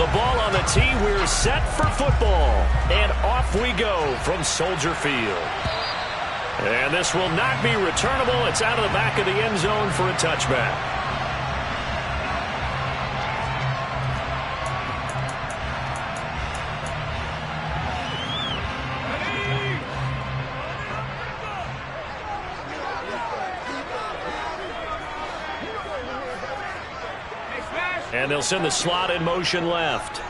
The ball on the tee. We're set for football. And off we go from Soldier Field. And this will not be returnable. It's out of the back of the end zone for a touchback. And they'll send the slot in motion left.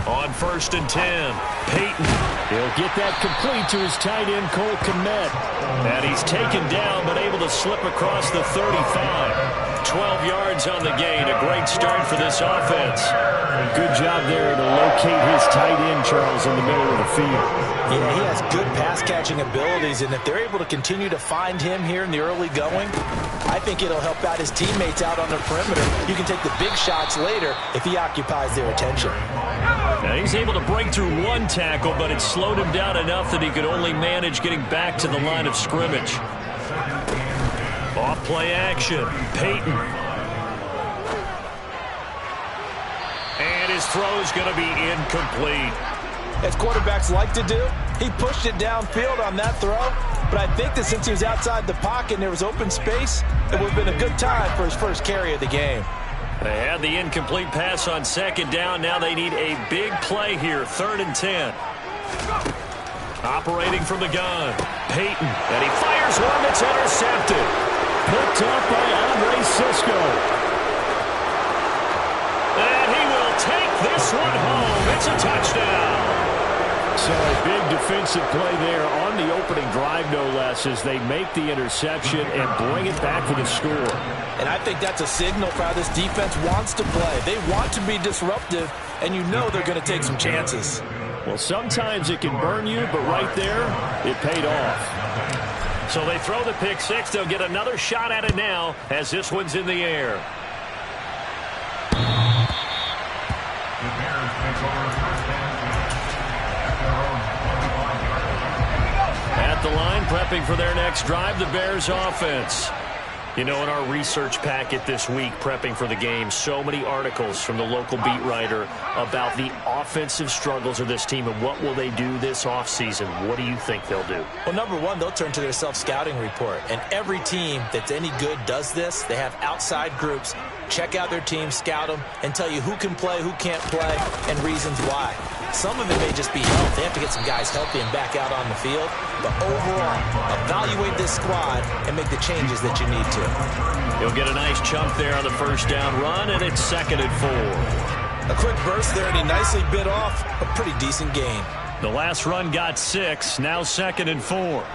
On 1st and 10, Peyton. He'll get that complete to his tight end, Cole Kmet. And he's taken down, but able to slip across the 35. 12 yards on the gain. A great start for this offense. Good job there to locate his tight end, Charles, in the middle of the field. Yeah, he has good pass-catching abilities, and if they're able to continue to find him here in the early going, I think it'll help out his teammates out on the perimeter. You can take the big shots later if he occupies their attention. Now he's able to break through one tackle, but it slowed him down enough that he could only manage getting back to the line of scrimmage. Off play action, Peyton. And his throw's going to be incomplete. As quarterbacks like to do, he pushed it downfield on that throw, but I think that since he was outside the pocket and there was open space, it would have been a good time for his first carry of the game. They had the incomplete pass on 2nd down. Now they need a big play here, 3rd and 10. Operating from the gun, Peyton, and he fires one that's intercepted. Picked up by Andre Sisco. And he will take this one home. It's a touchdown. So a big defensive play there on the opening drive, no less, as they make the interception and bring it back for the score. And I think that's a signal for how this defense wants to play. They want to be disruptive, and you know they're going to take some chances. Well, sometimes it can burn you, but right there, it paid off. So they throw the pick six. They'll get another shot at it now as this one's in the air. At the line, prepping for their next drive, the Bears offense. You know, in our research packet this week, prepping for the game, so many articles from the local beat writer about the offensive struggles of this team and what will they do this offseason. What do you think they'll do? Well, number one, they'll turn to their self-scouting report. And every team that's any good does this. They have outside groups. Check out their team, scout them, and tell you who can play, who can't play, and reasons why. Some of it may just be health. They have to get some guys healthy and back out on the field. But overall, evaluate this squad and make the changes that you need to. He'll get a nice chunk there on the 1st down run, and it's 2nd and 4. A quick burst there, and he nicely bit off a pretty decent gain. The last run got 6, now 2nd and 4.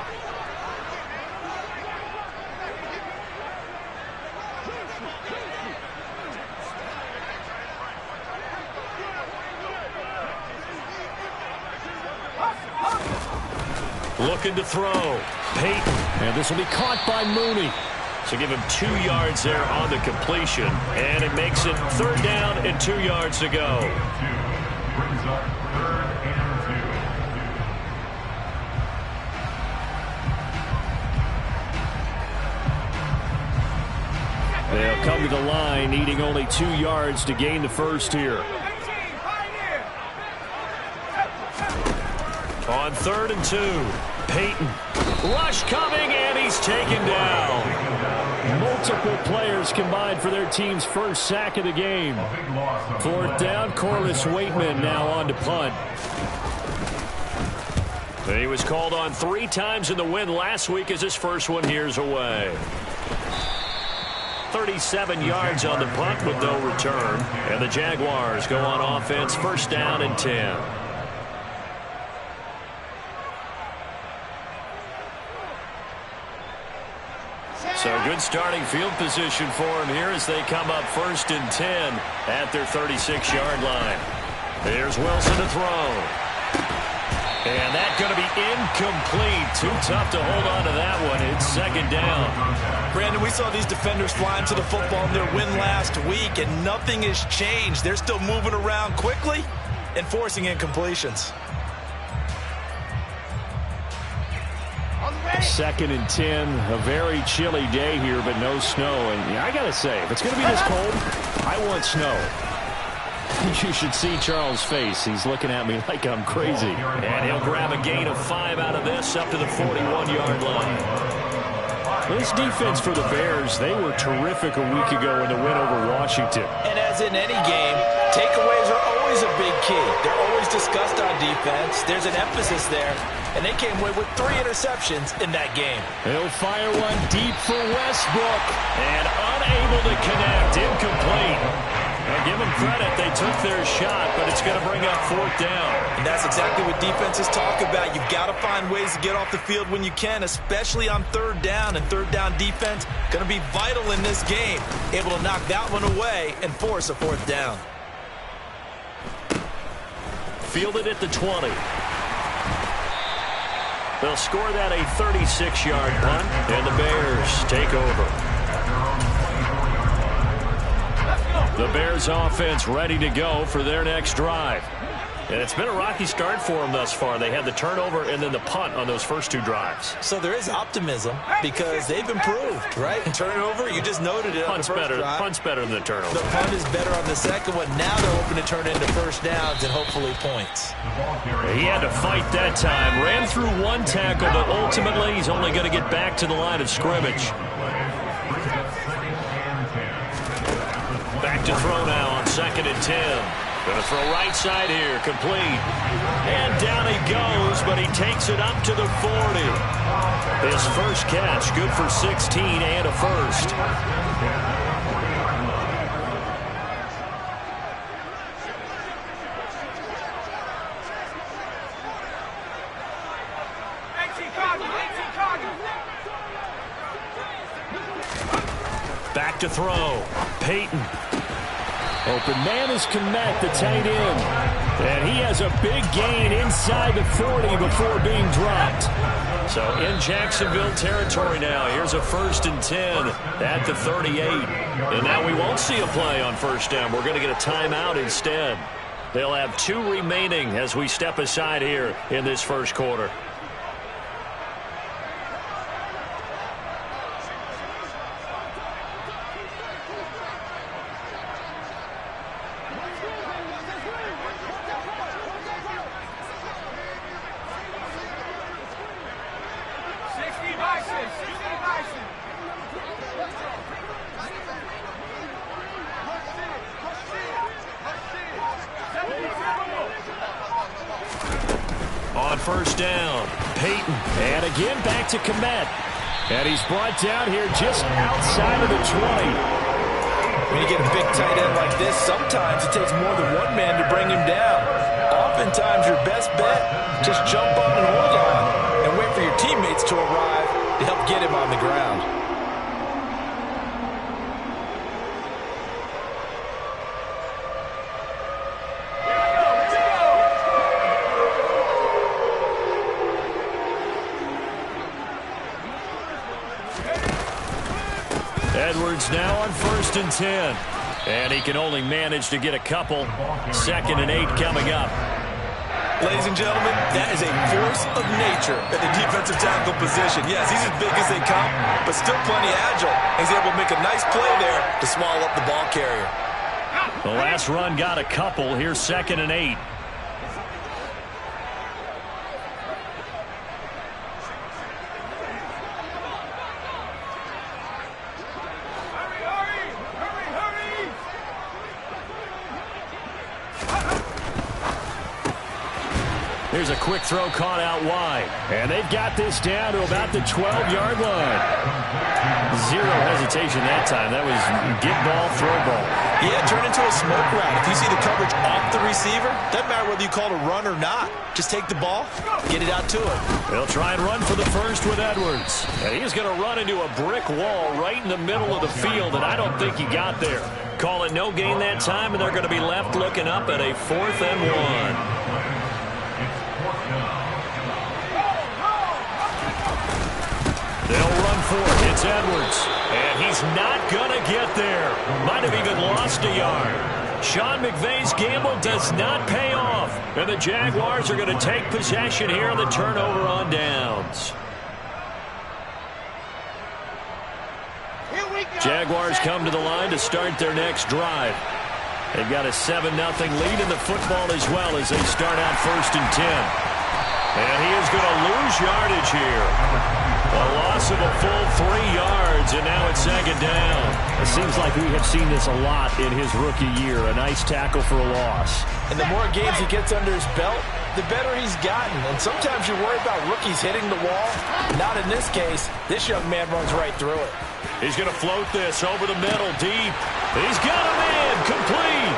Looking to throw. Peyton. And this will be caught by Mooney. So give him 2 yards there on the completion. And it makes it 3rd down and 2 yards to go. They'll come to the line, needing only 2 yards to gain the first here. On 3rd and 2, Peyton. Rush coming, and he's taken down. Multiple players combined for their team's first sack of the game. 4th down, Corliss Waitman now on to punt. He was called on 3 times in the win last week as his first one here's away. 37 yards on the punt with no return. And the Jaguars go on offense, 1st down and 10. So good starting field position for him here as they come up 1st and 10 at their 36-yard line. There's Wilson to throw. And that's going to be incomplete. Too tough to hold on to that one. It's 2nd down. Brandon, we saw these defenders flying to the football in their win last week, and nothing has changed. They're still moving around quickly and forcing incompletions. 2nd and 10, a very chilly day here, but no snow. And yeah, I got to say, if it's going to be this cold, I want snow. You should see Charles' face. He's looking at me like I'm crazy. And he'll grab a gain of 5 out of this up to the 41-yard line. This defense for the Bears, they were terrific a week ago in the win over Washington. And as in any game, takeaways are always a big key. They're always discussed on defense. There's an emphasis there. And they came away with 3 interceptions in that game. He'll fire one deep for Westbrook. And unable to connect. Incomplete. Now give them credit. They took their shot, but it's going to bring up 4th down. And that's exactly what defenses talk about. You've got to find ways to get off the field when you can, especially on 3rd down. And 3rd down defense going to be vital in this game. Able to knock that one away and force a 4th down. Fielded at the 20. They'll score that a 36-yard punt, and the Bears take over. The Bears offense ready to go for their next drive. And it's been a rocky start for them thus far. They had the turnover and then the punt on those first 2 drives. So there is optimism because they've improved, right? Turnover, you just noted it. Punt's better. Punt's better than the turnover. The punt is better on the second one. Now they're hoping to turn it into first downs and hopefully points. He had to fight that time. Ran through 1 tackle, but ultimately he's only going to get back to the line of scrimmage. Back to throw now on 2nd and 10. Going to throw right side here, complete. And down he goes, but he takes it up to the 40. His first catch, good for 16 and a first. Back to throw. Peyton. Open man is Kmet, the tight end. And he has a big gain inside the 40 before being dropped. So in Jacksonville territory now. Here's a 1st and 10 at the 38. And now we won't see a play on 1st down. We're going to get a timeout instead. They'll have 2 remaining as we step aside here in this first quarter. On 1st down, Peyton. And again back to Kmet. And he's brought down here just outside of the 20. When you get a big tight end like this, sometimes it takes more than 1 man to bring him down. Oftentimes your best bet, just jump up and hold on and wait for your teammates to arrive to help get him on the ground. Edwards now on 1st and 10. And he can only manage to get a couple. 2nd and 8 coming up. Ladies and gentlemen, that is a force of nature at the defensive tackle position. Yes, he's as big as they come, but still plenty agile. He's able to make a nice play there to swallow up the ball carrier. The last run got a couple. Here's 2nd and 8. Here's a quick throw caught out wide. And they've got this down to about the 12-yard line. Zero hesitation that time. That was get ball, throw ball. Yeah, turn into a smoke route. If you see the coverage off the receiver, doesn't matter whether you call it a run or not. Just take the ball, get it out to him. They'll try and run for the first with Edwards. And he's going to run into a brick wall right in the middle of the field, and I don't think he got there. Call it no gain that time, and they're going to be left looking up at a 4th and 1. They'll run for it. It's Edwards. And he's not going to get there. Might have even lost a yard. Sean McVay's gamble does not pay off. And the Jaguars are going to take possession here on the turnover on downs. Jaguars come to the line to start their next drive. They've got a 7-0 lead in the football as well as they start out 1st and 10. And he is going to lose yardage here. A loss of a full 3 yards, and now it's 2nd down. It seems like we have seen this a lot in his rookie year. A nice tackle for a loss. And the more games he gets under his belt, the better he's gotten. And sometimes you worry about rookies hitting the wall. Not in this case. This young man runs right through it. He's going to float this over the middle, deep. He's got a man, complete.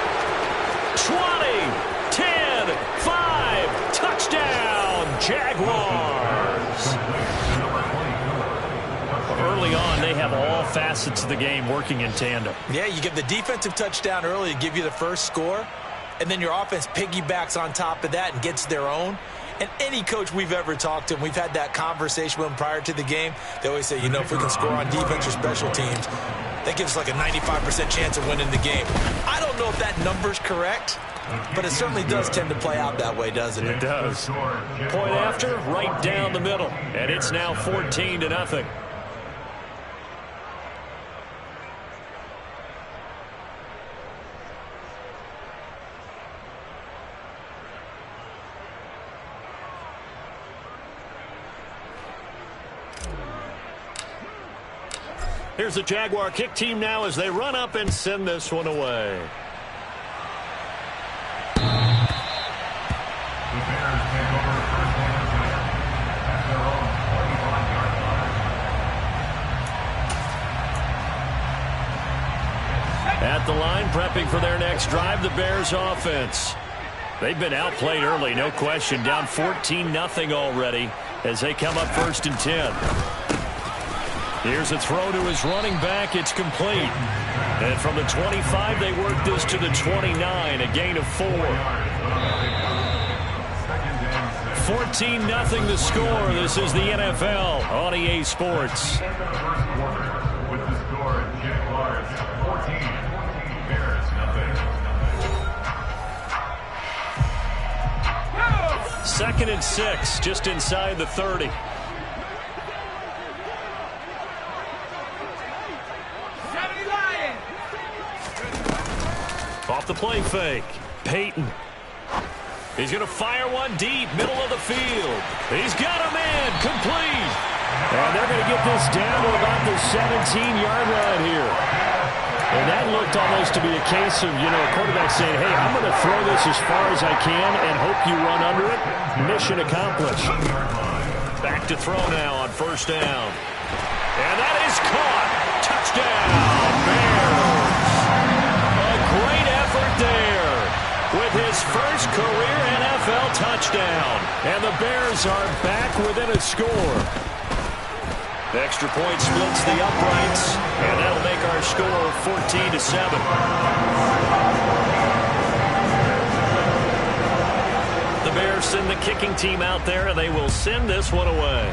20, 10, 5, touchdown, Jaguars. Early on, they have all facets of the game working in tandem. Yeah, you get the defensive touchdown early to give you the first score, and then your offense piggybacks on top of that and gets their own. And any coach we've ever talked to, and we've had that conversation with them prior to the game, they always say, you know, if we can score on defense or special teams, that gives us like a 95% chance of winning the game. I don't know if that number's correct, but it certainly does tend to play out that way, doesn't it? It does. Point after, right down the middle. And it's now 14-0. Here's the Jaguar kick team now as they run up and send this one away. At the line, prepping for their next drive, the Bears offense. They've been outplayed early, no question. Down 14-0 already as they come up 1st and 10. Here's a throw to his running back. It's complete. And from the 25, they work this to the 29, a gain of 4. 14-0 the score. This is the NFL on EA Sports. Second and 6, just inside the 30. Off the play fake. Peyton. He's going to fire one deep, middle of the field. He's got a man, complete. And they're going to get this down to about the 17-yard line here. And that looked almost to be a case of, you know, a quarterback saying, hey, I'm going to throw this as far as I can and hope you run under it. Mission accomplished. Back to throw now on 1st down. And that is caught. Touchdown, Bears. A great effort there with his first career NFL touchdown. And the Bears are back within a score. The extra point splits the uprights, and that'll make our score 14-7. The Bears send the kicking team out there, and they will send this one away.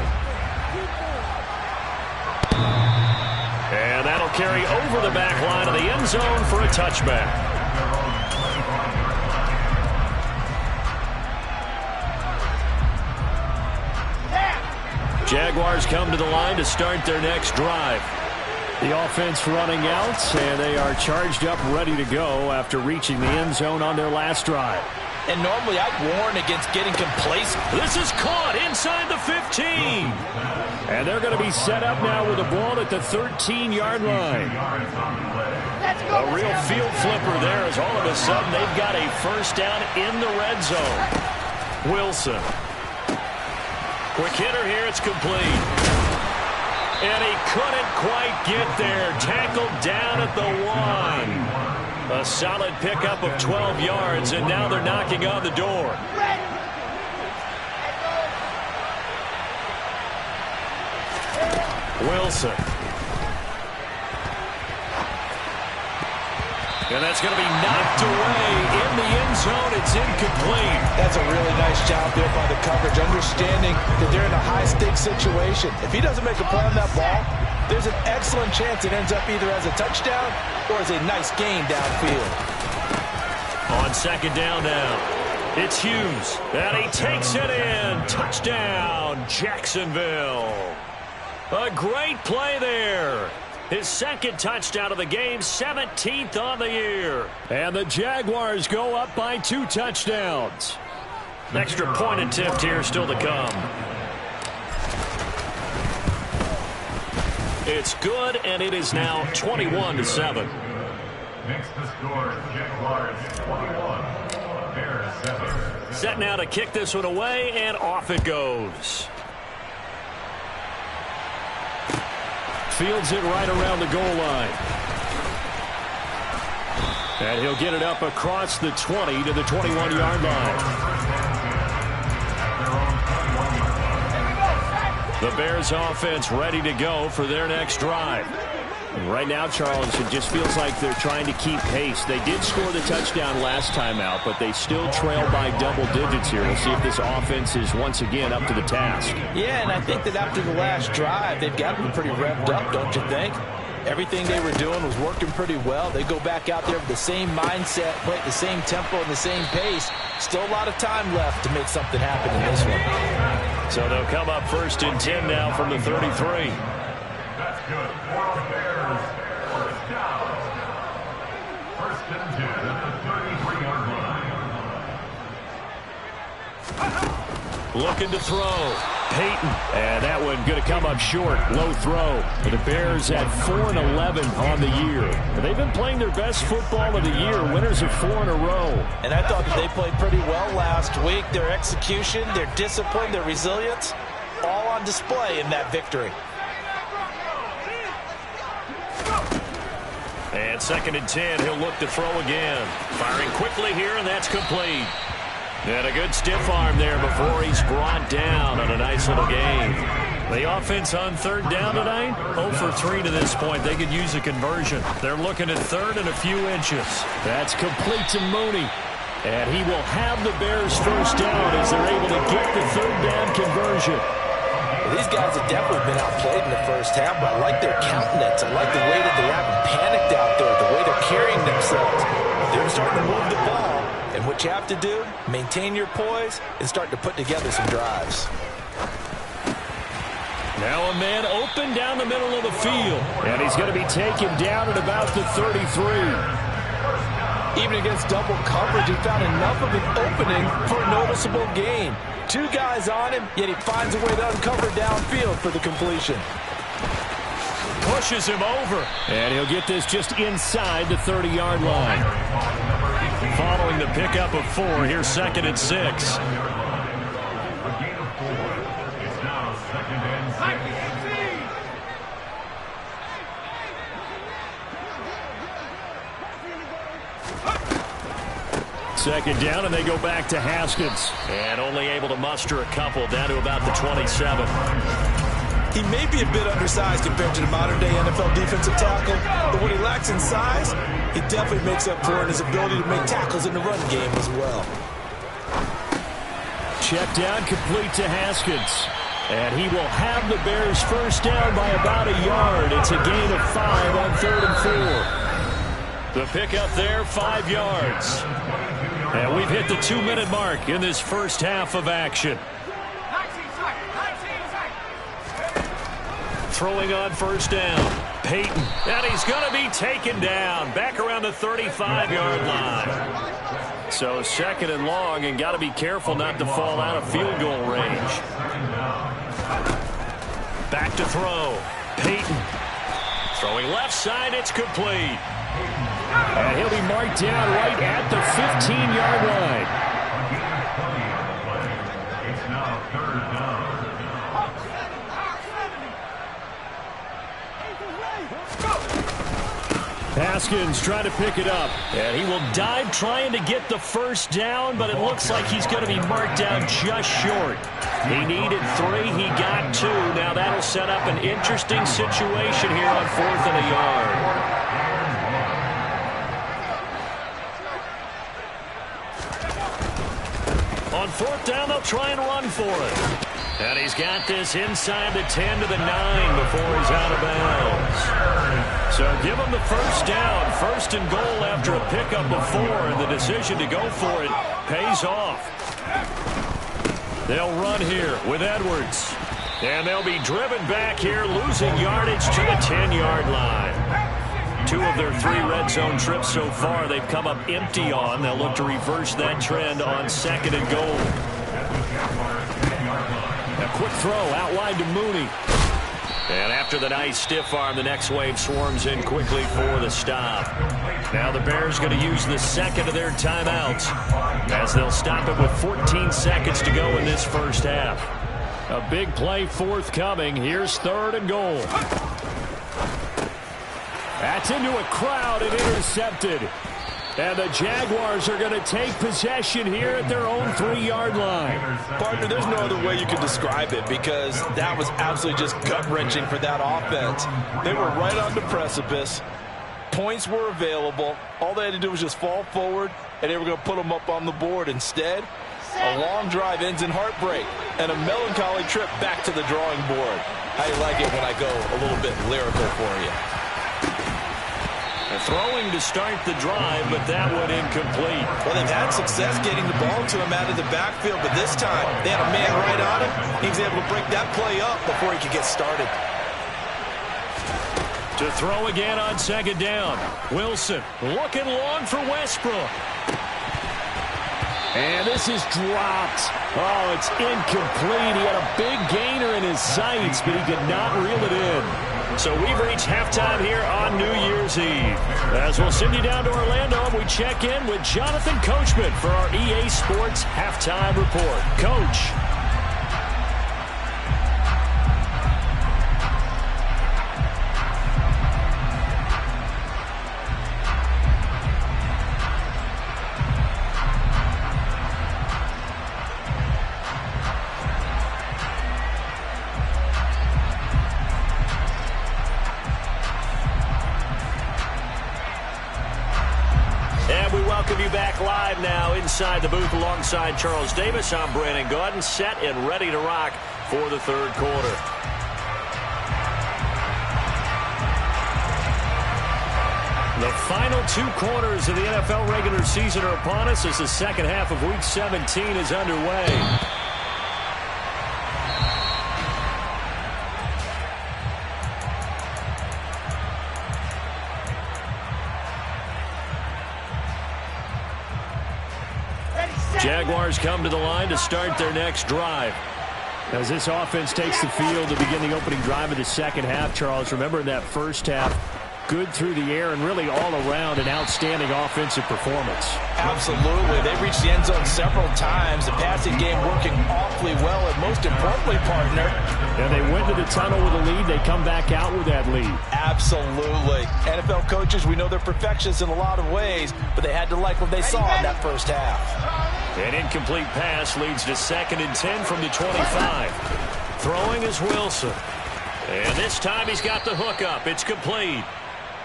And that'll carry over the back line of the end zone for a touchback. Jaguars come to the line to start their next drive. The offense running out, and they are charged up, ready to go after reaching the end zone on their last drive. And normally I'd warn against getting complacent. This is caught inside the 15. And they're going to be set up now with the ball at the 13-yard line. A real field flipper there as all of a sudden they've got a first down in the red zone. Wilson. Quick hitter here, it's complete. And he couldn't quite get there. Tackled down at the 1. A solid pickup of 12 yards, and now they're knocking on the door. Wilson. And that's going to be knocked away in the end zone. It's incomplete. That's a really nice job there by the coverage, understanding that they're in a high-stakes situation. If he doesn't make a play on that ball, there's an excellent chance it ends up either as a touchdown or as a nice gain downfield. On 2nd down now, it's Hughes. And he takes it in. Touchdown, Jacksonville. A great play there. His second touchdown of the game, 17th on the year. And the Jaguars go up by 2 touchdowns. Extra point attempt here still to come. It's good, and it is now 21-7. Next to score, Jaguars 21, Bears 7. Set now to kick this one away, and off it goes. Fields it right around the goal line. And he'll get it up across the 20 to the 21-yard line. The Bears offense ready to go for their next drive. Right now, Charles, it just feels like they're trying to keep pace. They did score the touchdown last time out, but they still trail by double digits here. We'll see if this offense is once again up to the task. Yeah, and I think that after the last drive, they've got to be pretty revved up, don't you think? Everything they were doing was working pretty well. They go back out there with the same mindset, play at the same tempo and the same pace. Still a lot of time left to make something happen in this one. So they'll come up 1st and 10 now from the 33. That's good. For the Bears, first down. 1st and 10 at the 33-yard line. Looking to throw. Peyton. And that one going to come up short. Low throw. But the Bears at 4-11 on the year. They've been playing their best football of the year. Winners of 4 in a row. And I thought that they played pretty well last week. Their execution, their discipline, their resilience, all on display in that victory. And 2nd and 10, he'll look to throw again. Firing quickly here, and that's complete. And a good stiff arm there before he's brought down on a nice little gain. The offense on 3rd down tonight, 0 for 3 to this point. They could use a conversion. They're looking at 3rd and a few inches. That's complete to Mooney. And he will have the Bears first down as they're able to get the 3rd down conversion. Well, these guys have definitely been outplayed in the first half, but I like their countenance. I like the way that they haven't panicked out there, the way they're carrying themselves. They're starting to move the ball. And what you have to do, maintain your poise and start to put together some drives. Now a man open down the middle of the field. And he's going to be taken down at about the 33. Even against double coverage, he found enough of an opening for a noticeable gain. 2 guys on him, yet he finds a way to uncover downfield for the completion. Pushes him over. And he'll get this just inside the 30-yard line. Following the pickup of 4, here's 2nd and 6. A gain of 4. It's now 2nd and 6. 2nd down, and they go back to Haskins. And only able to muster a couple down to about the 27. He may be a bit undersized compared to the modern-day NFL defensive tackle, but what he lacks in size, he definitely makes up for in his ability to make tackles in the run game as well. Check down, complete to Haskins. And he will have the Bears first down by about a yard. It's a gain of 5 on 3rd and 4. The pickup there, 5 yards. And we've hit the 2-minute mark in this first half of action. Throwing on first down. Peyton. And he's going to be taken down. Back around the 35-yard line. So 2nd and long, and got to be careful not to fall out of field goal range. Back to throw. Peyton. Throwing left side, it's complete. And he'll be marked down right at the 15-yard line. It's now 3rd down. Haskins trying to pick it up. And he will dive trying to get the first down, but it looks like he's going to be marked down just short. He needed 3. He got 2. Now that'll set up an interesting situation here on 4th and a yard. On 4th down, they'll try and run for it. And he's got this inside the 10 to the 9 before he's out of bounds. So give him the first down. 1st and goal after a pickup of 4. And the decision to go for it pays off. They'll run here with Edwards. And they'll be driven back here, losing yardage to the 10-yard line. 2 of their 3 red zone trips so far they've come up empty on. They'll look to reverse that trend on 2nd and goal. A quick throw out wide to Mooney. And after the nice stiff arm, the next wave swarms in quickly for the stop. Now the Bears going to use the 2nd of their timeouts as they'll stop it with 14 seconds to go in this first half. A big play forthcoming. Here's 3rd and goal. That's into a crowd and intercepted. And the Jaguars are going to take possession here at their own 3-yard line. Partner, there's no other way you could describe it because that was absolutely just gut-wrenching for that offense. They were right on the precipice. Points were available. All they had to do was just fall forward, and they were going to put them up on the board. Instead, a long drive ends in heartbreak and a melancholy trip back to the drawing board. How you like it when I go a little bit lyrical for you? Throwing to start the drive, but that one incomplete. Well, they've had success getting the ball to him out of the backfield, but this time they had a man right on him. He was able to break that play up before he could get started. To throw again on 2nd down. Wilson looking long for Westbrook. And this is dropped. Oh, it's incomplete. He had a big gainer in his sights, but he could not reel it in. So we've reached halftime here on New Year's Eve. As we'll send you down to Orlando, and we check in with Jonathan Coachman for our EA Sports Halftime Report. Coach. Live now inside the booth alongside Charles Davis. I'm Brandon Gaudin, set and ready to rock for the 3rd quarter. The final 2 quarters of the NFL regular season are upon us as the 2nd half of Week 17 is underway. Jaguars come to the line to start their next drive. As this offense takes the field to begin the opening drive of the 2nd half, Charles, remember in that first half, good through the air and really all around an outstanding offensive performance. Absolutely. They reached the end zone several times. The passing game working awfully well, and most importantly, partner. And they went to the tunnel with a lead. They come back out with that lead. Absolutely. NFL coaches, we know they're perfectionists in a lot of ways, but they had to like what they saw in that first half. An incomplete pass leads to 2nd and 10 from the 25. Throwing is Wilson. And this time he's got the hook up. It's complete.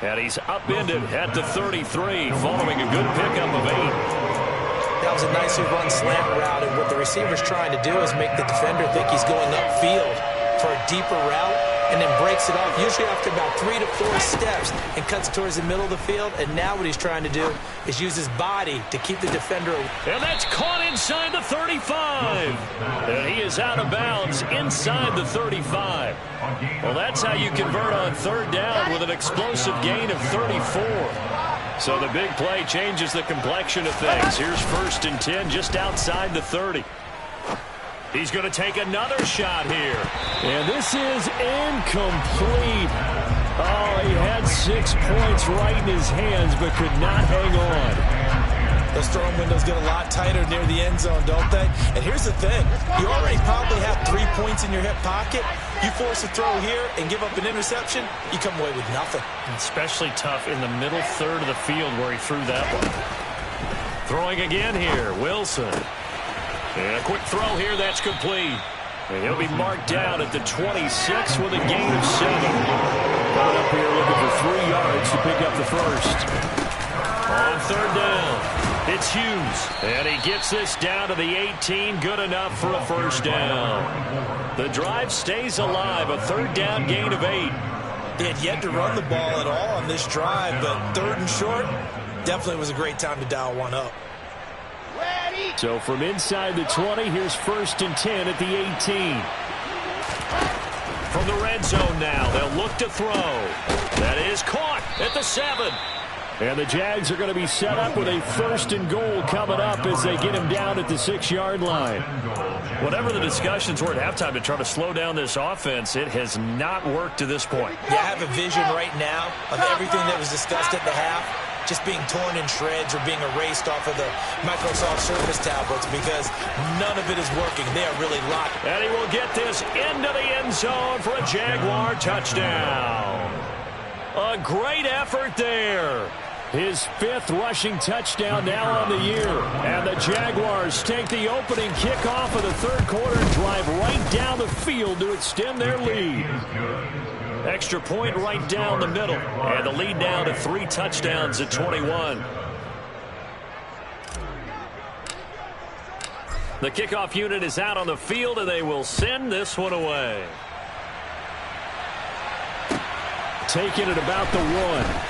And he's upended at the 33 following a good pickup of 8. That was a nicely run slant route, and what the receiver's trying to do is make the defender think he's going upfield for a deeper route and then breaks it off, usually after about 3 to 4 steps, and cuts towards the middle of the field. And now what he's trying to do is use his body to keep the defender. And that's caught inside the 35. And he is out of bounds inside the 35. Well, that's how you convert on 3rd down with an explosive gain of 34. So the big play changes the complexion of things. Here's 1st and 10 just outside the 30. He's going to take another shot here. And this is incomplete. Oh, he had 6 points right in his hands, but could not hang on. Those throwing windows get a lot tighter near the end zone, don't they? And here's the thing. You already probably have 3 points in your hip pocket. You force a throw here and give up an interception, you come away with nothing. Especially tough in the middle 3rd of the field where he threw that one. Throwing again here, Wilson. And a quick throw here, that's complete. And he'll be marked down at the 26 with a gain of 7. Coming up here looking for 3 yards to pick up the first. On 3rd down, it's Hughes. And he gets this down to the 18, good enough for a first down. The drive stays alive, a 3rd down gain of 8. They had yet to run the ball at all on this drive, but 3rd and short definitely was a great time to dial one up. So from inside the 20, here's 1st and 10 at the 18. From the red zone now, they'll look to throw. That is caught at the 7. And the Jags are going to be set up with a 1st and goal coming up as they get him down at the 6-yard line. Whatever the discussions were at halftime to try to slow down this offense, it has not worked to this point. Yeah, I have a vision right now of everything that was discussed at the half just being torn in shreds or being erased off of the Microsoft Surface tablets because none of it is working. They are really locked. And he will get this into the end zone for a Jaguar touchdown. A great effort there. His 5th rushing touchdown now on the year. And the Jaguars take the opening kickoff of the 3rd quarter and drive right down the field to extend their lead. Extra point right down the middle. And the lead down to 3 touchdowns at 21. The kickoff unit is out on the field, and they will send this one away. Taking it about the 1.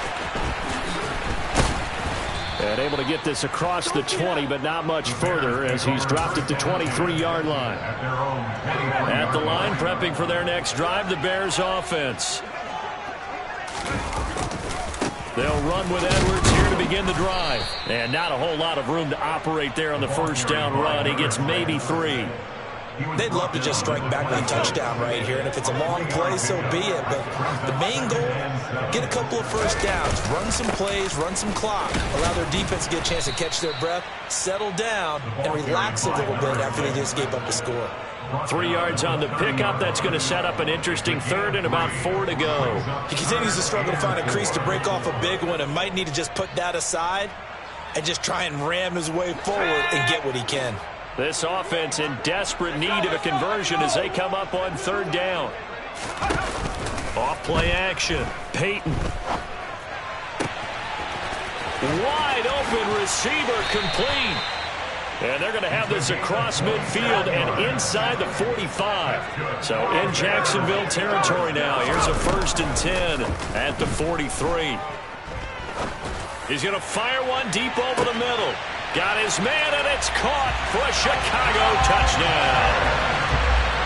And able to get this across the 20, but not much further as he's dropped it to 23-yard line. At the line, prepping for their next drive, the Bears offense. They'll run with Edwards here to begin the drive. And not a whole lot of room to operate there on the 1st down run. He gets maybe 3. They'd love to just strike back with a touchdown right here, and if it's a long play, so be it. But the main goal, get a couple of 1st downs, run some plays, run some clock, allow their defense to get a chance to catch their breath, settle down, and relax a little bit after they just gave up the score. 3 yards on the pickup. That's going to set up an interesting 3rd and about 4 to go. He continues to struggle to find a crease to break off a big one and might need to just put that aside and just try and ram his way forward and get what he can. This offense in desperate need of a conversion as they come up on 3rd down. Off play action. Peyton. Wide open receiver complete. And they're going to have this across midfield and inside the 45. So in Jacksonville territory now. Here's a 1st and 10 at the 43. He's going to fire one deep over the middle. Got his man, and it's caught for a Chicago touchdown.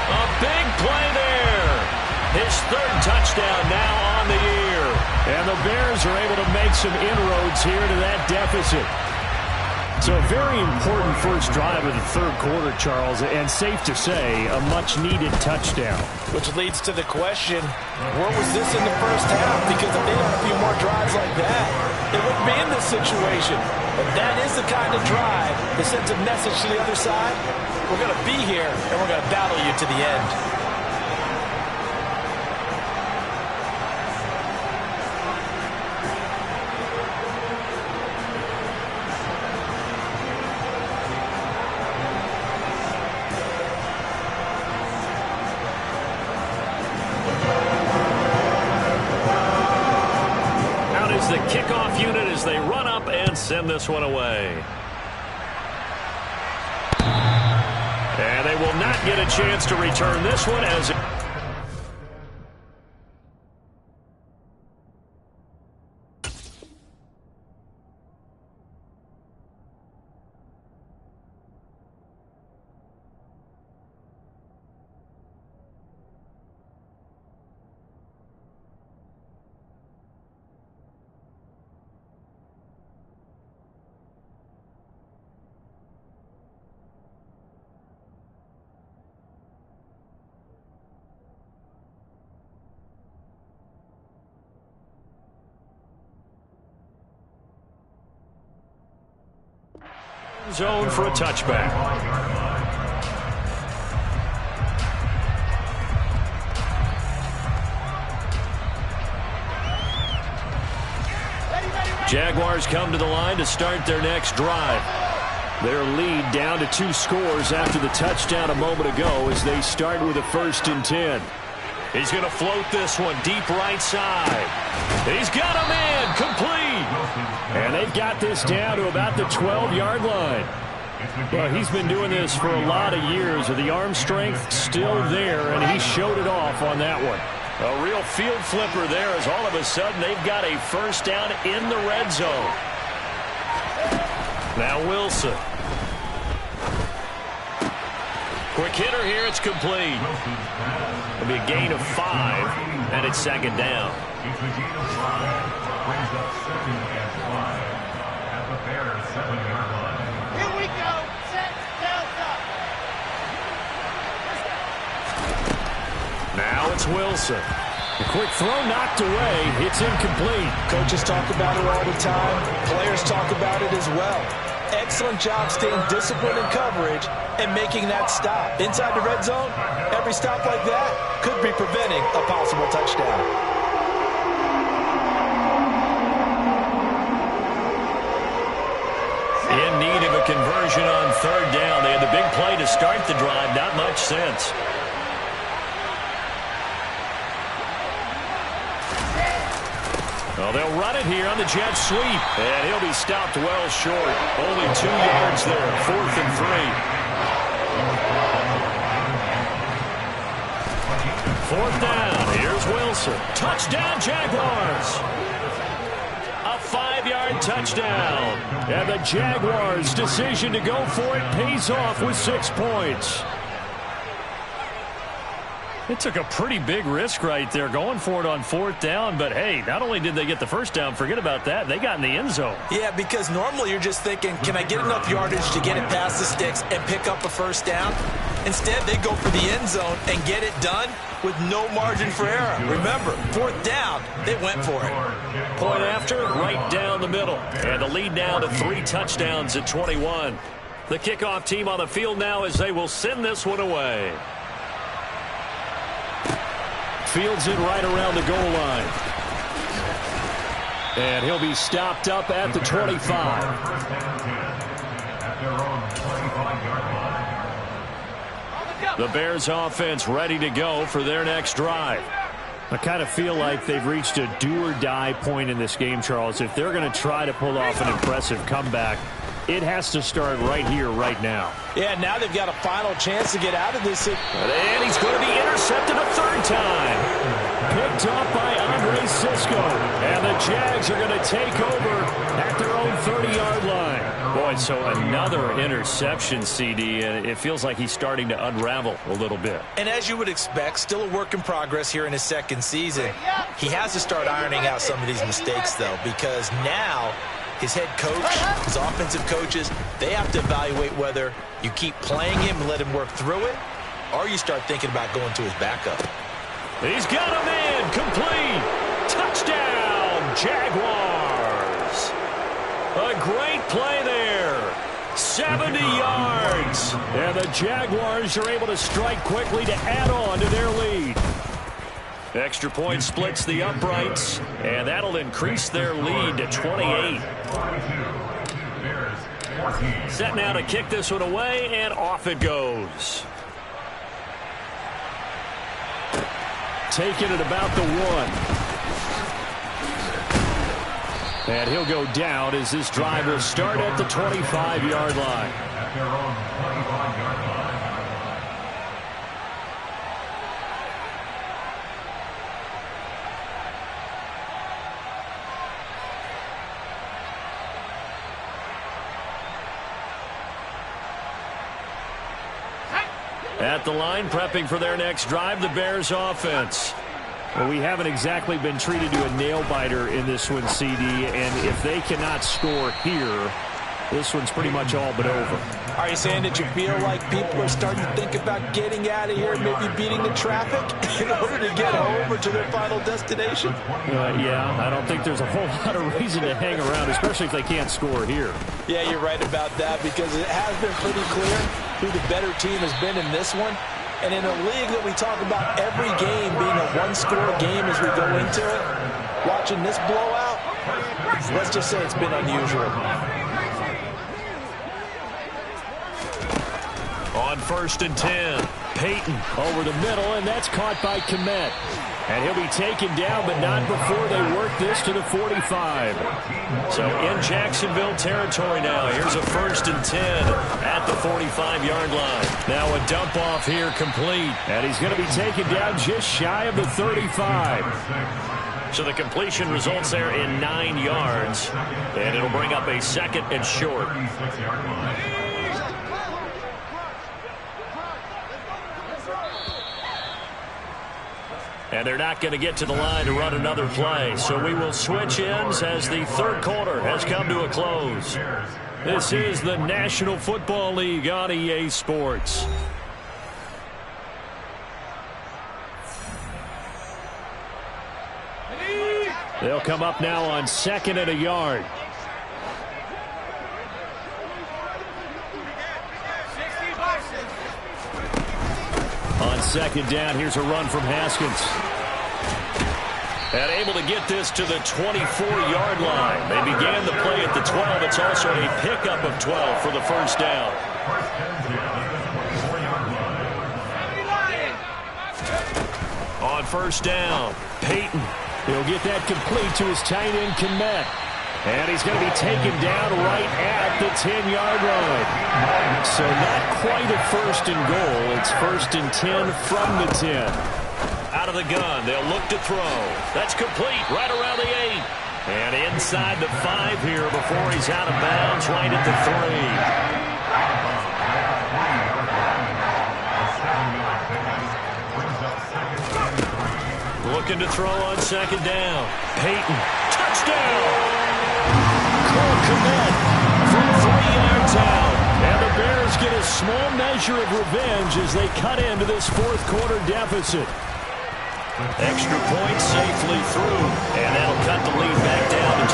A big play there. His 3rd touchdown now on the year. And the Bears are able to make some inroads here to that deficit. So a very important 1st drive of the 3rd quarter, Charles, and safe to say, a much-needed touchdown. Which leads to the question, where was this in the 1st half? Because if they had a few more drives like that, they wouldn't be in this situation. But that is the kind of drive that sends a message to the other side. We're going to be here, and we're going to battle you to the end. The kickoff unit as they run up and send this one away. And they will not get a chance to return this one as zone for a touchback. Jaguars come to the line to start their next drive. Their lead down to 2 scores after the touchdown a moment ago as they start with a 1st and 10. He's going to float this one deep right side. He's got a man complete. And they've got this down to about the 12-yard line. Well, he's been doing this for a lot of years with the arm strength still there, and he showed it off on that one. A real field flipper there as all of a sudden they've got a 1st down in the red zone. Now Wilson. Quick hitter here, it's complete. It'll be a gain of 5, and it's second down. It's a gain of 5. Brings up 2nd and 5 at the Bears' 7-yard line. Here we go. Set, Delta. Now it's Wilson. A quick throw knocked away. It's incomplete. Coaches talk about it all the time. Players talk about it as well. Excellent job staying disciplined in coverage and making that stop. Inside the red zone, every stop like that could be preventing a possible touchdown. In need of a conversion on 3rd down. They had the big play to start the drive. Not much sense. Well, they'll run it here on the jet sweep. And he'll be stopped well short. Only 2 yards there. 4th and 3. 4th down. Here's Wilson. Touchdown, Jaguars. A 5-yard touchdown. And the Jaguars' decision to go for it pays off with 6 points. It took a pretty big risk right there going for it on 4th down. But, hey, not only did they get the first down, forget about that, they got in the end zone. Yeah, because normally you're just thinking, can I get enough yardage to get it past the sticks and pick up a first down? Instead, they go for the end zone and get it done with no margin for error. Remember, 4th down, they went for it. Point after, right down the middle. And the lead now to 3 touchdowns at 21. The kickoff team on the field now as they will send this one away. Fields it right around the goal line. And he'll be stopped up at the 25. The Bears offense ready to go for their next drive. I kind of feel like they've reached a do-or-die point in this game, Charles. If they're going to try to pull off an impressive comeback, it has to start right here, right now. Yeah, now they've got a final chance to get out of this. And he's going to be intercepted a 3rd time. Picked up by Andre Sisco. And the Jags are going to take over at their own 30-yard line. Boy, so another interception, CD, and it feels like he's starting to unravel a little bit. And as you would expect, still a work in progress here in his 2nd season. He has to start ironing out some of these mistakes, though, because now his head coach, his offensive coaches, they have to evaluate whether you keep playing him and let him work through it, or you start thinking about going to his backup. He's got a man, complete. Touchdown, Jaguars. A great play there. 70 yards. And the Jaguars are able to strike quickly to add on to their lead. Extra point splits the uprights, and that'll increase their lead to 28. Set now to kick this one away, and off it goes. Taking it about the 1. And he'll go down as this drive will start at the 25-yard line. At their own 25-yard line. At the line, prepping for their next drive, the Bears offense. Well, we haven't exactly been treated to a nail-biter in this one, CD, and if they cannot score here, this one's pretty much all but over. Are you saying that you feel like people are starting to think about getting out of here and maybe beating the traffic in order to get home or to their final destination? Yeah, I don't think there's a whole lot of reason to hang around, especially if they can't score here. Yeah, you're right about that, because it has been pretty clear who the better team has been in this one. And in a league that we talk about every game being a one-score game as we go into it, watching this blowout, let's just say it's been unusual. On 1st and 10, Peyton over the middle, and that's caught by Kmet. And he'll be taken down, but not before they work this to the 45. So in Jacksonville territory now. Here's a 1st and 10 at the 45-yard line. Now a dump off here complete. And he's going to be taken down just shy of the 35. So the completion results there in 9 yards. And it'll bring up a 2nd and short. And they're not going to get to the line to run another play. So we will switch ends as the third quarter has come to a close. This is the National Football League on EA Sports. They'll come up now on 2nd and a yard. On 2nd down, here's a run from Haskins. And able to get this to the 24-yard line. They began the play at the 12. It's also a pickup of 12 for the first down. On first down, Peyton. He'll get that complete to his tight end, Kmet. And he's going to be taken down right at the 10-yard line. So not quite a first and goal. It's 1st and 10 from the 10. Out of the gun, they'll look to throw. That's complete right around the 8. And inside the 5 here before he's out of bounds right at the 3. Looking to throw on 2nd down. Peyton, touchdown! Cole Kmet from 3 yards out. And the Bears get a small measure of revenge as they cut into this fourth quarter deficit. Extra point safely through. And that'll cut the lead back down to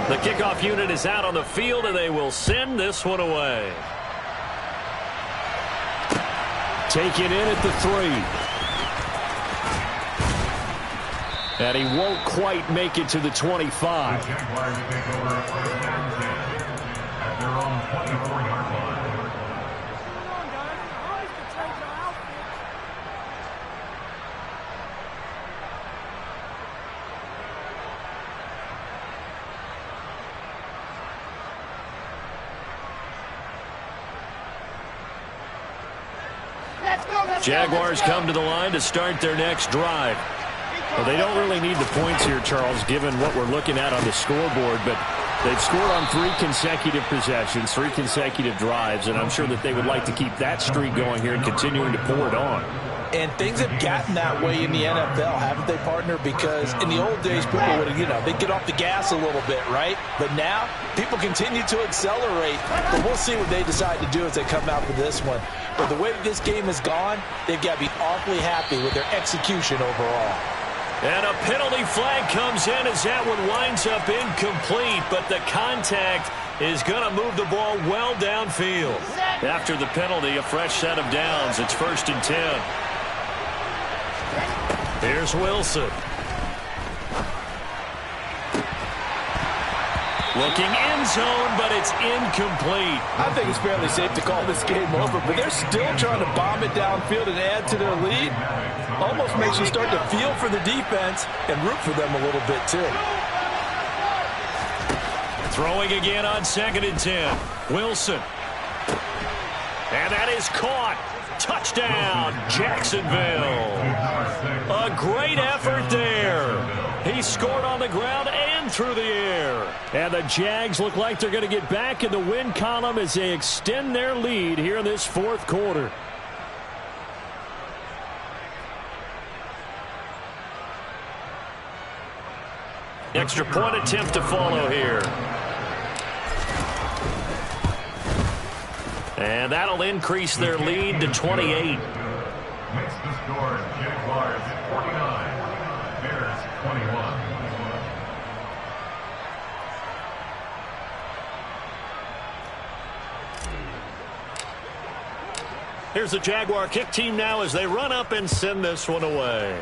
21. The kickoff unit is out on the field, and they will send this one away. Take it in at the 3. And he won't quite make it to the 25. Jaguars come to the line to start their next drive. Well, they don't really need the points here, Charles, given what we're looking at on the scoreboard, but they've scored on 3 consecutive possessions, 3 consecutive drives, and I'm sure that they would like to keep that streak going here and continuing to pour it on. And things have gotten that way in the NFL, haven't they, partner? Because in the old days, people would have, they'd get off the gas a little bit, right? But now, people continue to accelerate. But we'll see what they decide to do as they come out for this one. But the way that this game has gone, they've got to be awfully happy with their execution overall. And a penalty flag comes in as that one winds up incomplete, but the contact is going to move the ball well downfield. After the penalty, a fresh set of downs. It's 1st and 10. Here's Wilson. Looking end zone, but it's incomplete. I think it's fairly safe to call this game over, but they're still trying to bomb it downfield and add to their lead. Almost makes you start to feel for the defense and root for them a little bit, too. Throwing again on 2nd and 10. Wilson. And that is caught. Touchdown, Jacksonville. A great effort there. He scored on the ground and through the air. And the Jags look like they're going to get back in the win column as they extend their lead here in this fourth quarter. Extra point attempt to follow here. And that'll increase their lead to 28. Makes the score Jaguars 49, Bears 21. Here's the Jaguar kick team now as they run up and send this one away.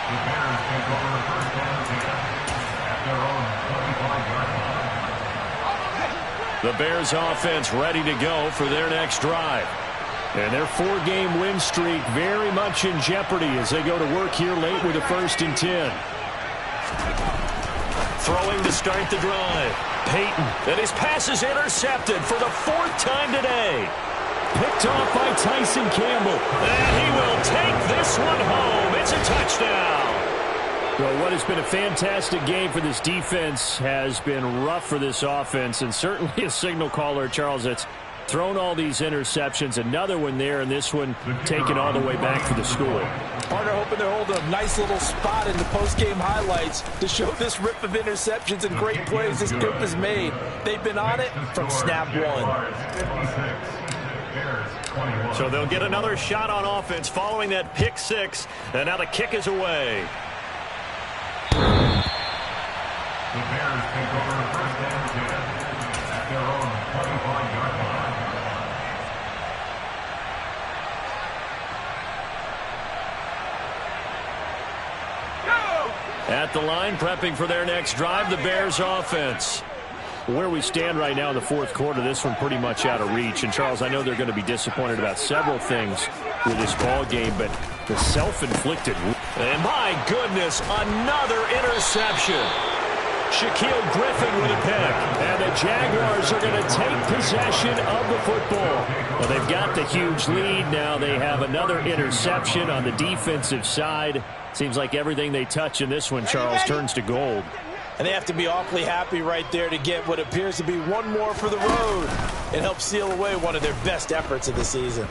The Bears take over first and 10 at their own 25-yard line. The Bears offense ready to go for their next drive. And their 4-game win streak very much in jeopardy as they go to work here late with a 1st and 10. Throwing to start the drive. Peyton, and his pass is intercepted for the 4th time today. Picked off by Tyson Campbell. And he will take this one home. It's a touchdown. Well, what has been a fantastic game for this defense has been rough for this offense, and certainly a signal caller, Charles, that's thrown all these interceptions. Another one there, and this one taken all the way back for the score. Partner hoping they're holding a nice little spot in the post-game highlights to show this rip of interceptions and great plays this group has made. They've been on it from snap one. So they'll get another shot on offense following that pick six, and now the kick is away. The Bears take over first and 10 at their own 25-yard line. At the line, prepping for their next drive, the Bears offense. Where we stand right now in the fourth quarter, this one pretty much out of reach. And, Charles, I know they're going to be disappointed about several things with this ball game, but the self-inflicted. And my goodness, another interception. Shaquille Griffin with a pick. And the Jaguars are going to take possession of the football. Well, they've got the huge lead. Now they have another interception on the defensive side. Seems like everything they touch in this one, Charles, turns to gold. And they have to be awfully happy right there to get what appears to be one more for the road and help seal away one of their best efforts of the season.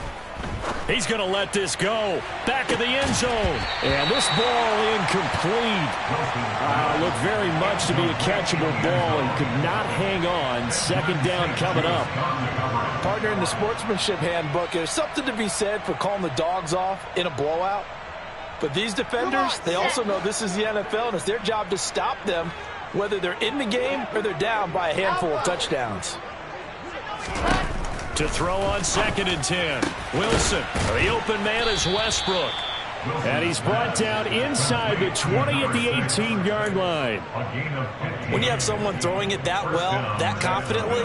He's going to let this go. Back of the end zone. And this ball incomplete. Looked very much to be a catchable ball and could not hang on. Second down coming up. Partner, in the sportsmanship handbook, there's something to be said for calling the dogs off in a blowout. But these defenders, they also know this is the NFL, and it's their job to stop them, whether they're in the game or they're down by a handful of touchdowns. To throw on second and 10. Wilson. The open man is Westbrook. And he's brought down inside the 20 at the 18-yard line. When you have someone throwing it that well, that confidently,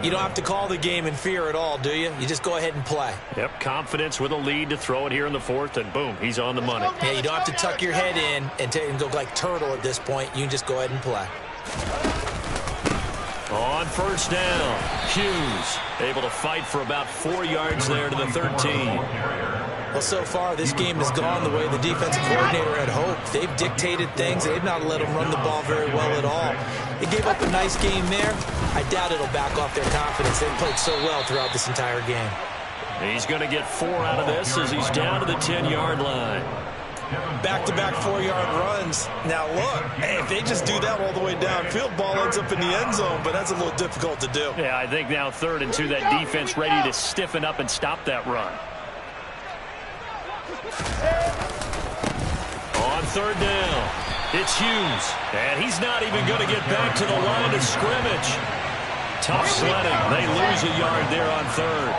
you don't have to call the game in fear at all, do you? You just go ahead and play. Yep, confidence with a lead to throw it here in the fourth, and boom, he's on the money. Yeah, you don't have to tuck your head in and go like turtle at this point. You can just go ahead and play. On first down, Hughes able to fight for about 4 yards there to the 13. Well, so far, this game has gone the way the defensive coordinator had hoped. They've dictated things. They've not let them run the ball very well at all. They gave up a nice game there. I doubt it'll back off their confidence. They've played so well throughout this entire game. He's going to get 4 out of this as he's down to the 10-yard line. Back-to-back 4-yard runs. Now, look, hey, if they just do that all the way downfield, ball ends up in the end zone, but that's a little difficult to do. Yeah, I think now 3rd and 2, that defense ready to stiffen up and stop that run. On 3rd down, it's Hughes, and he's not even going to get back to the line of scrimmage. Tough sledding. They lose a yard there on 3rd.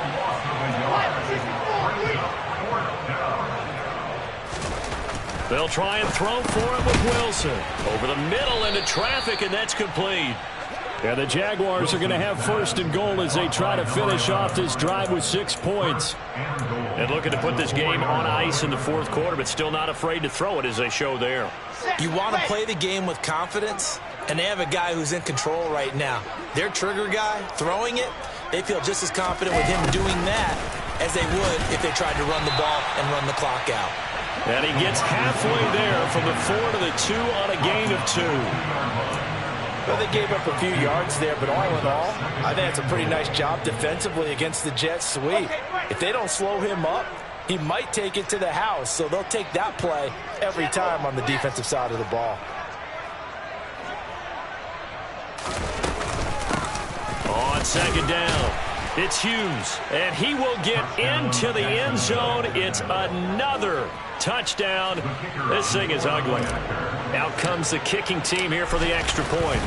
They'll try and throw for it with Wilson. Over the middle into traffic, and that's complete. And the Jaguars are going to have 1st and goal as they try to finish off this drive with 6 points. And looking to put this game on ice in the 4th quarter, but still not afraid to throw it as they show there. You want to play the game with confidence, and they have a guy who's in control right now. Their trigger guy, throwing it, they feel just as confident with him doing that as they would if they tried to run the ball and run the clock out. And he gets halfway there from the 4 to the 2 on a gain of 2. Well, they gave up a few yards there, but all in all, I think it's a pretty nice job defensively against the Jets sweep. If they don't slow him up, he might take it to the house, so they'll take that play every time on the defensive side of the ball. On 2nd down, it's Hughes, and he will get into the end zone. It's another touchdown. This thing is ugly. Out comes the kicking team here for the extra point.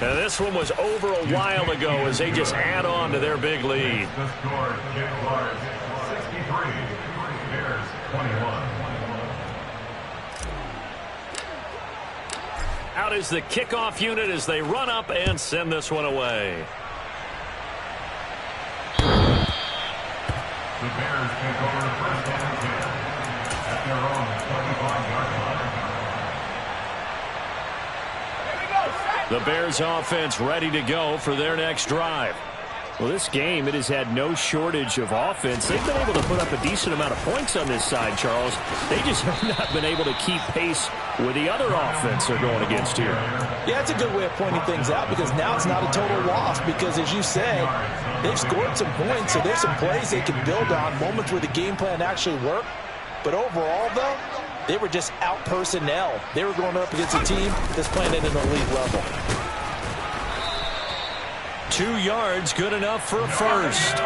And this one was over a while ago as they just add on to their big lead. The score, Jaguars 63, Bears 21. Out is the kickoff unit as they run up and send this one away. The Bears take over first and 10 at their own 25-yard line. The Bears offense ready to go for their next drive. Well, this game, it has had no shortage of offense. They've been able to put up a decent amount of points on this side, Charles. They just have not been able to keep pace with the other offense they're going against here. Yeah, it's a good way of pointing things out because now it's not a total loss because, as you said, they've scored some points, so there's some plays they can build on, moments where the game plan actually worked. But overall, though, they were just out-personnel. They were going up against a team that's playing at an elite level. 2 yards, good enough for a first.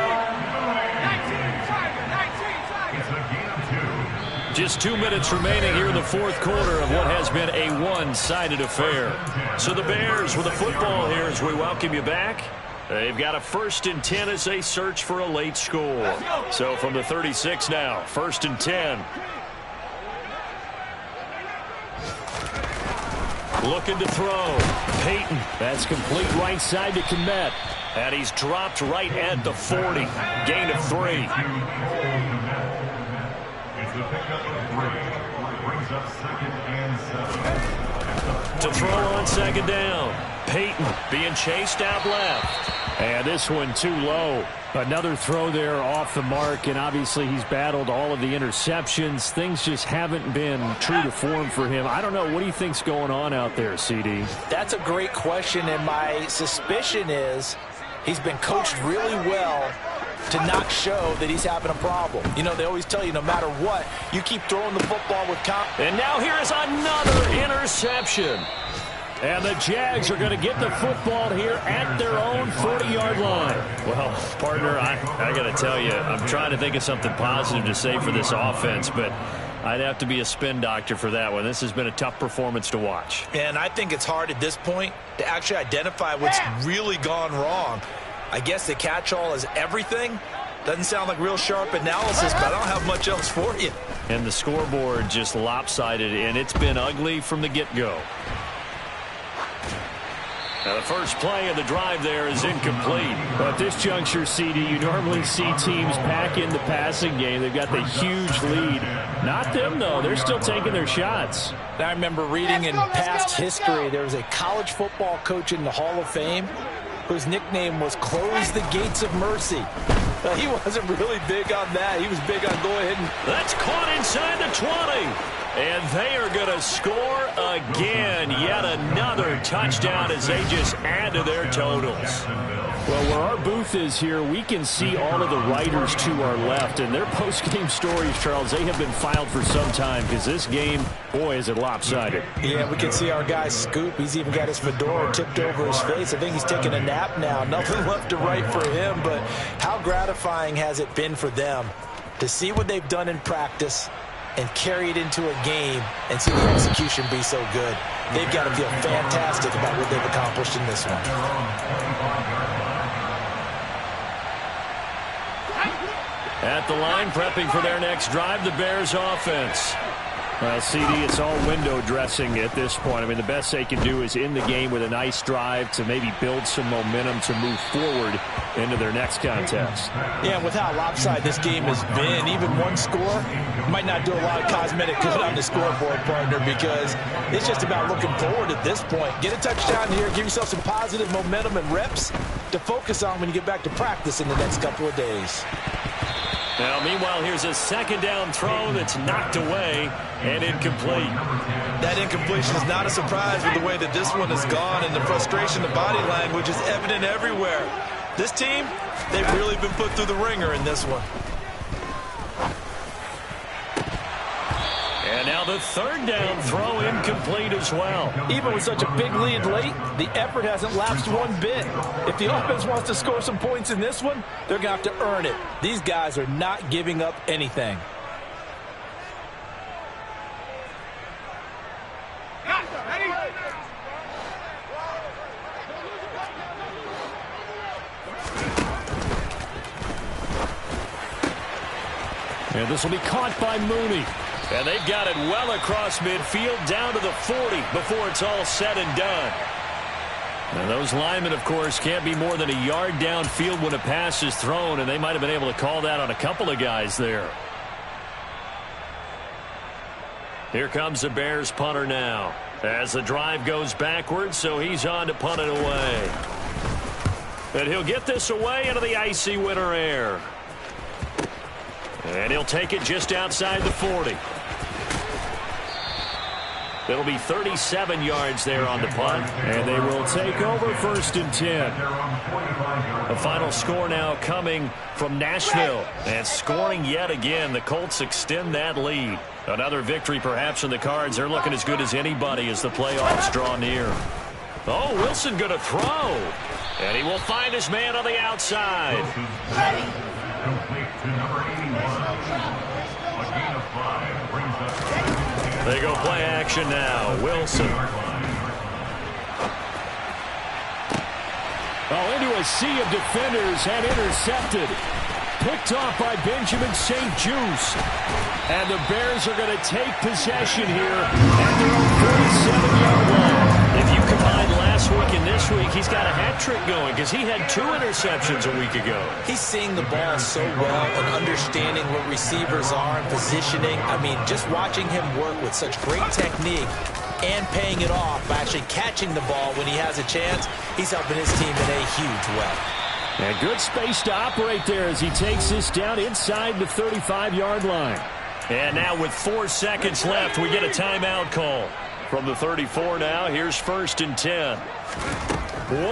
Just 2 minutes remaining here in the fourth quarter of what has been a one-sided affair. So the Bears with the football here as we welcome you back. They've got a 1st and 10 as they search for a late score. So from the 36 now, 1st and 10. Looking to throw. Peyton. That's complete right side to Kmet. And he's dropped right at the 40. Gain of 3. It's a pickup of 3. Brings up 2nd and 7. To throw on 2nd down. Peyton being chased out left. And this one too low. Another throw there off the mark, and obviously he's battled all of the interceptions. Things just haven't been true to form for him. I don't know. What do you think's going on out there, CD? That's a great question, and my suspicion is he's been coached really well to not show that he's having a problem. You know, they always tell you no matter what, you keep throwing the football with confidence. And now here is another interception. And the Jags are going to get the football here at their own 40-yard line. Well, partner, I got to tell you, I'm trying to think of something positive to say for this offense, but I'd have to be a spin doctor for that one. This has been a tough performance to watch. And I think it's hard at this point to actually identify what's really gone wrong. I guess the catch-all is everything. Doesn't sound like real sharp analysis, but I don't have much else for you. And the scoreboard just lopsided, and it's been ugly from the get-go. Now the first play of the drive there is incomplete. But at this juncture, CD, you normally see teams pack in the passing game. They've got the huge lead. Not them, though. They're still taking their shots. I remember reading in past history, there was a college football coach in the Hall of Fame whose nickname was Close the Gates of Mercy. He wasn't really big on that. He was big on go ahead and... That's caught inside the 20. And they are going to score again. Yet another touchdown as they just add to their totals. Well, where our booth is here, we can see all of the writers to our left. And their post-game stories, Charles, they have been filed for some time because this game, boy, is it lopsided. Yeah, we can see our guy Scoop. He's even got his fedora tipped over his face. I think he's taking a nap now. Nothing left to write for him, but how gratifying has it been for them to see what they've done in practice and carry it into a game and see the execution be so good. They've got to feel fantastic about what they've accomplished in this one. At the line, prepping for their next drive, the Bears offense. Well, CD, it's all window dressing at this point. I mean, the best they can do is end the game with a nice drive to maybe build some momentum to move forward into their next contest. Yeah, with how lopsided this game has been, even one score might not do a lot of cosmetic good on the scoreboard, partner, because it's just about looking forward at this point. Get a touchdown here, give yourself some positive momentum and reps to focus on when you get back to practice in the next couple of days. Now, meanwhile, here's a 2nd down throw that's knocked away and incomplete. That incompletion is not a surprise with the way that this one has gone, and the frustration, the body language is evident everywhere. This team, they've really been put through the ringer in this one. And now the 3rd down throw incomplete as well. Even with such a big lead late, the effort hasn't lapsed one bit. If the offense wants to score some points in this one, they're going to have to earn it. These guys are not giving up anything. And this will be caught by Mooney. And they've got it well across midfield down to the 40 before it's all said and done. And those linemen, of course, can't be more than a yard downfield when a pass is thrown, and they might have been able to call that on a couple of guys there. Here comes the Bears punter now as the drive goes backwards, so he's on to punt it away. And he'll get this away into the icy winter air. And he'll take it just outside the 40. It'll be 37 yards there on the punt. And they will take over 1st and 10. The final score now coming from Nashville. And scoring yet again. The Colts extend that lead. Another victory perhaps in the cards. They're looking as good as anybody as the playoffs draw near. Oh, Wilson going to throw. And he will find his man on the outside. Complete to number 81. A gain of 5 brings up. They go play action now. Wilson. Oh, into a sea of defenders and intercepted. Picked off by Benjamin St. Juice. And the Bears are going to take possession here at their own 47-yard line. If you combine last week and this week, he's got a hat trick going because he had 2 interceptions a week ago. He's seeing the ball so well and understanding what receivers are and positioning. I mean, just watching him work with such great technique and paying it off by actually catching the ball when he has a chance, he's helping his team in a huge way. And good space to operate there as he takes this down inside the 35-yard line. And now with 4 seconds left, we get a timeout call. From the 34 now, here's 1st and 10.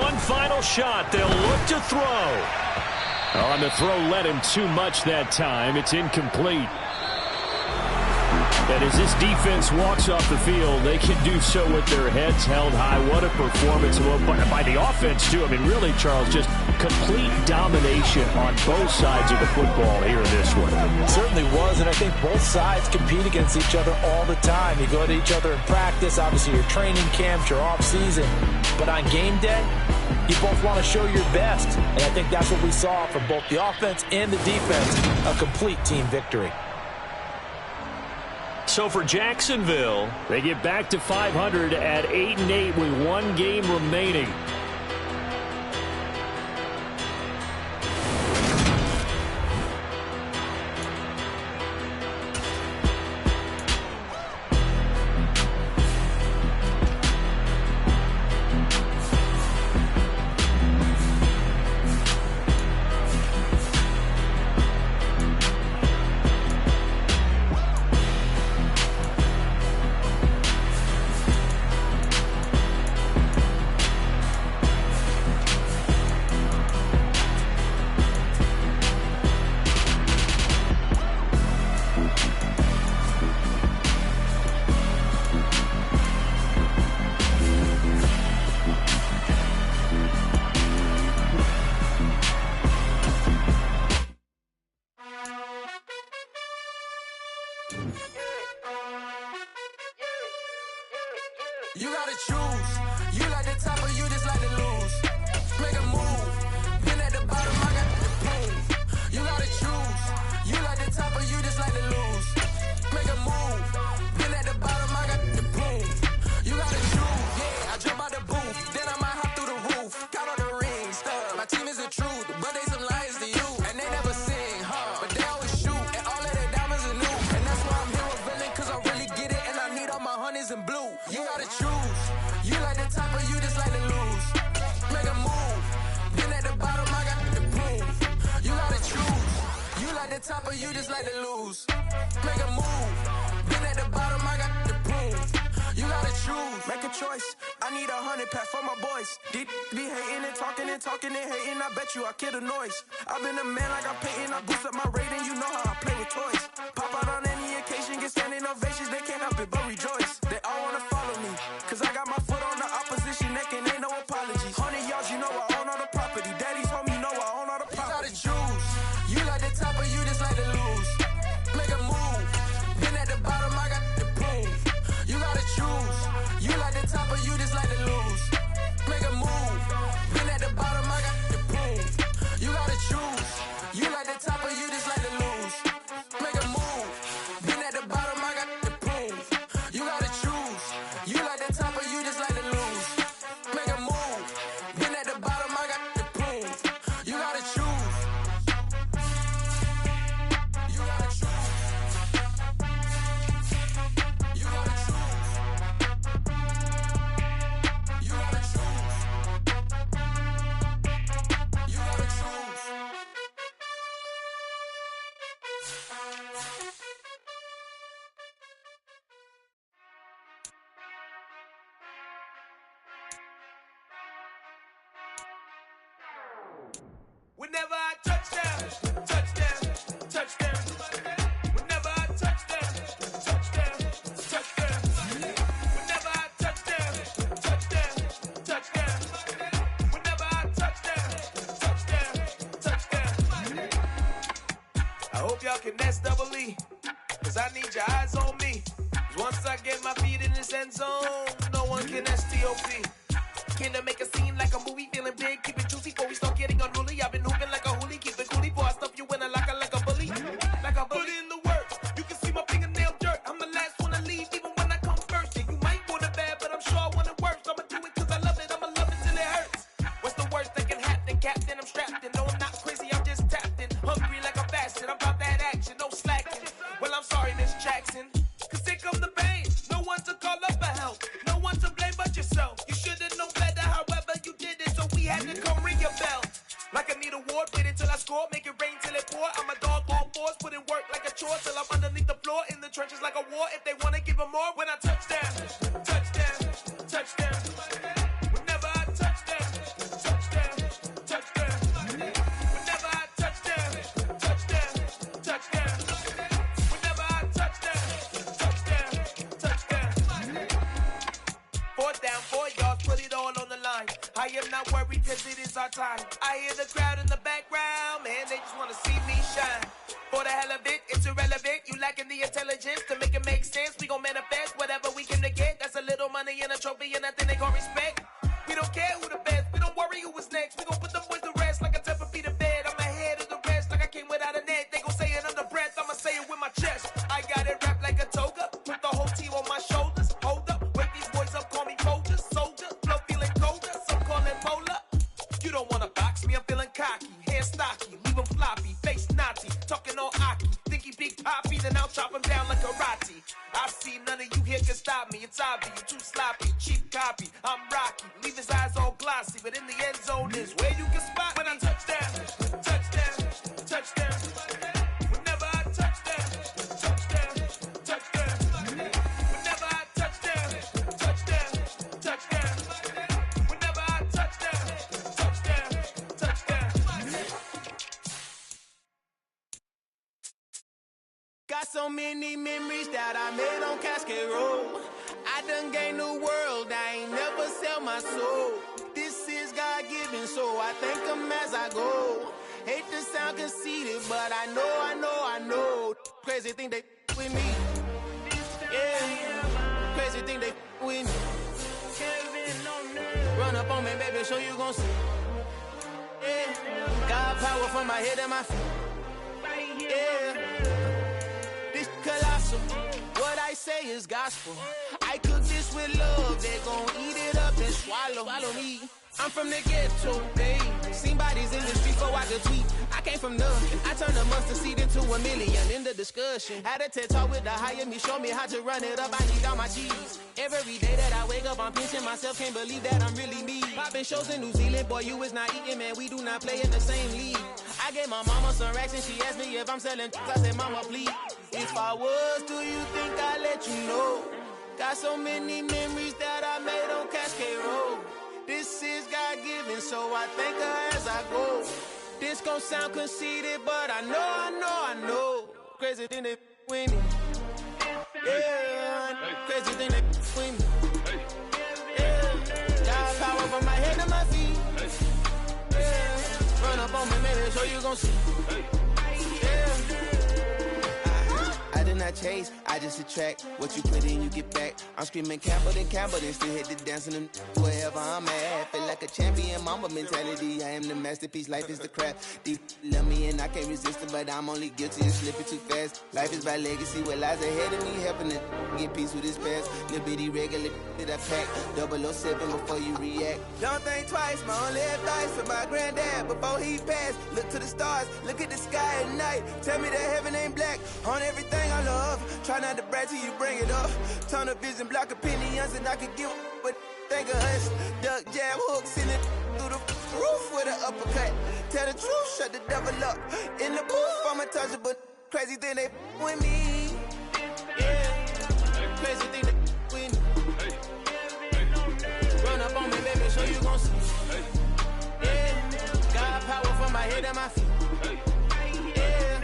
One final shot. They'll look to throw. Oh, and the throw led him too much that time. It's incomplete. And as this defense walks off the field, they can do so with their heads held high. What a performance by the offense, too. I mean, really, Charles, just complete domination on both sides of the football here in this one. It certainly was, and I think both sides compete against each other all the time. You go to each other in practice, obviously your training camps, your off-season. But on game day, you both want to show your best. And I think that's what we saw from both the offense and the defense, a complete team victory. So for Jacksonville, they get back to 500 at 8-8 with 1 game remaining. You gotta choose. You like the top or you just like to lose. Make a move. Been at the bottom, I got the prove. You gotta choose. You like the top or you just like to lose. Make a move. Been at the bottom, I got the prove. You gotta choose. Yeah, I jump out the booth. Then I might hop through the roof. Count all the rings. My team is the truth, but they some liars to you. And they never sing, but they always shoot. And all of their diamonds are new. And that's why I'm here with villain, cause I really get it. And I need all my honeys in blue. You gotta choose. You like the top or you just like to lose. Make a move. Been at the bottom, I got the proof. You gotta choose. You like the top or you just like to lose. Make a move. Been at the bottom, I got the proof. You gotta choose. Make a choice. I need 100 pack for my boys. Be hating and talking and hating. I bet you I kill the noise. I've been a man like I'm Peyton. I boost up my rating. You know how I play with toys. Pop out on any occasion, get standing ovations. They can't help it but rejoice. They all wanna follow me, cause I got my foot on the opposition neck and ain't no apologies. 100 yards, you know I own all the property. Daddy's home, you know I own all the property. You gotta choose. You like the top or you just like to lose. Make a move. Been at the bottom, I got the proof. You gotta choose. You like the top or you just like to lose. Make a move. Been at the bottom, I got the proof. You gotta choose. You like the top or you just like to lose. Make a move. Been at the bottom, I got the proof. You gotta choose. You like the top. Whenever I touchdown, touchdown, touchdown. Whenever I touchdown, touchdown, touchdown. Whenever I touchdown, touchdown, touchdown. Whenever I touchdown, touchdown, touchdown. I hope y'all can nest double E, cause I need your eyes on me. Once I get my feet in this end zone, no one can STOP. Can I make a scene like a movie, feeling big, keep it juicy before we start getting unruly. I've been hooping like a hoolie, keep it coolie before I stuff you in a locker like a bully. Like a bully. Put in the work, you can see my fingernail dirt. I'm the last one to leave, even when I come first. Yeah, you might want it bad, but I'm sure I want it worse. I'ma do it cause I love it, I'ma love it till it hurts. What's the worst that can happen, Captain? I'm strapped in, no I'm not crazy, I'm just tapped in. Hungry like a bastard, I'm about that action, no slacking. Well, I'm sorry, Miss Jackson, cause here come the pain. No one to call up for help, no one to blame but yourself. You should've known better, however you did it, so we had to come ring your bell. Like I need a ward, wait until I score, make it rain till it pour. I'm a dog on fours, put in work like a chore till I'm underneath the floor, in the trenches like a war. If they wanna give them more, when I touchdown, touchdown, touchdown. Whenever I touchdown, touchdown, touchdown. Whenever I touchdown, touchdown, touchdown. Whenever I touchdown, touchdown, touchdown. 4th down, 4 yards, put it all on the line. I am not worried cause it is our time. I hear the crowd in the background, man, they just wanna see me shine. For the hell of it, it's irrelevant. You lacking the intelligence to make it make sense. We gon' manifest whatever we can to get. That's a little money and a trophy and nothing they call respect. We don't care who the best, we don't worry who was next. We gon' put the boys to rest like a Tempur-Pedic to bed. I'm ahead of the rest like I came without a net. They gon' say it under breath, I'ma say it with my chest. I got it wrapped like a toga, put the whole team on my shoulders. Hold up, wake these boys up, call me soldier, soldier. Flow feeling colder, some call it polar. You don't wanna box me, I'm feeling cocky. Hair stocky, leave him floppy, face naughty. Talking all aki, think he big poppy, then I'll chop him down like karate. I see none of you here can stop me. It's obvious, you too sloppy, cheap copy. I'm Rocky, leave his eyes all glossy, but in the end zone is where you can spot when I touchdown, touchdown, touchdown. Whenever I touchdown, touchdown, touchdown. Whenever I touchdown, touchdown, touchdown. Whenever I touchdown, touchdown, touchdown. Got so many memories that I made on Cascade Road. I done gained the world, I ain't never sell my soul. This is God-given, so I thank him as I go. Hate to sound conceited, but I know. Crazy thing they with me. Yeah, crazy thing they with me. Run up on me, baby, so you gon' see. Yeah, God power from my head and my feet. Yeah, this colossal. What I say is gospel. I cook this with love, they gon' eat it up and swallow me. I'm from the ghetto, babe. Seen bodies in the street before I could tweet. I came from nothing. I turned a mustard seed into a million in the discussion. Had a TED talk with the higher me, show me how to run it up. I need all my cheese. Every day that I wake up, I'm pinching myself. Can't believe that I'm really me. Popping shows in New Zealand, boy, you is not eating, man. We do not play in the same league. I gave my mama some racks and she asked me if I'm selling. I said, mama, please. If I was, do you think I'd let you know? Got so many memories that I made on Cascade Road. This is God-given, so I thank her as I go. This gon' sound conceited, but I know. Crazy thing they with me. Yeah, crazy thing they with me. Yeah, got power from my head to my feet. Yeah, run up on me, baby, so you gon' see. Yeah. I did not chase, I just attract. What you put in, you get back. I'm screaming Campbell, then still hit the dancing and wherever I'm at. Feel like a champion, mama mentality. I am the masterpiece, life is the crap. Deep love me and I can't resist it, but I'm only guilty of slipping too fast. Life is by legacy, what lies ahead of me, helping to get peace with this past. Little bitty regular that I pack, 007 before you react. Don't think twice, my only advice for my granddad before he passed. Look to the stars, look at the sky at night. Tell me that heaven ain't black on everything I love. Try not to brag till you bring it up. Tunnel vision, block opinions, and I could give but think of us. Duck jab hooks in it through the roof with an uppercut. Tell the truth, shut the devil up. In the booth, I'm untouchable. Crazy thing they with me. Yeah, crazy thing they with me. Run up on me, baby, so you gon' see. Yeah, God power from my head and my feet. Yeah.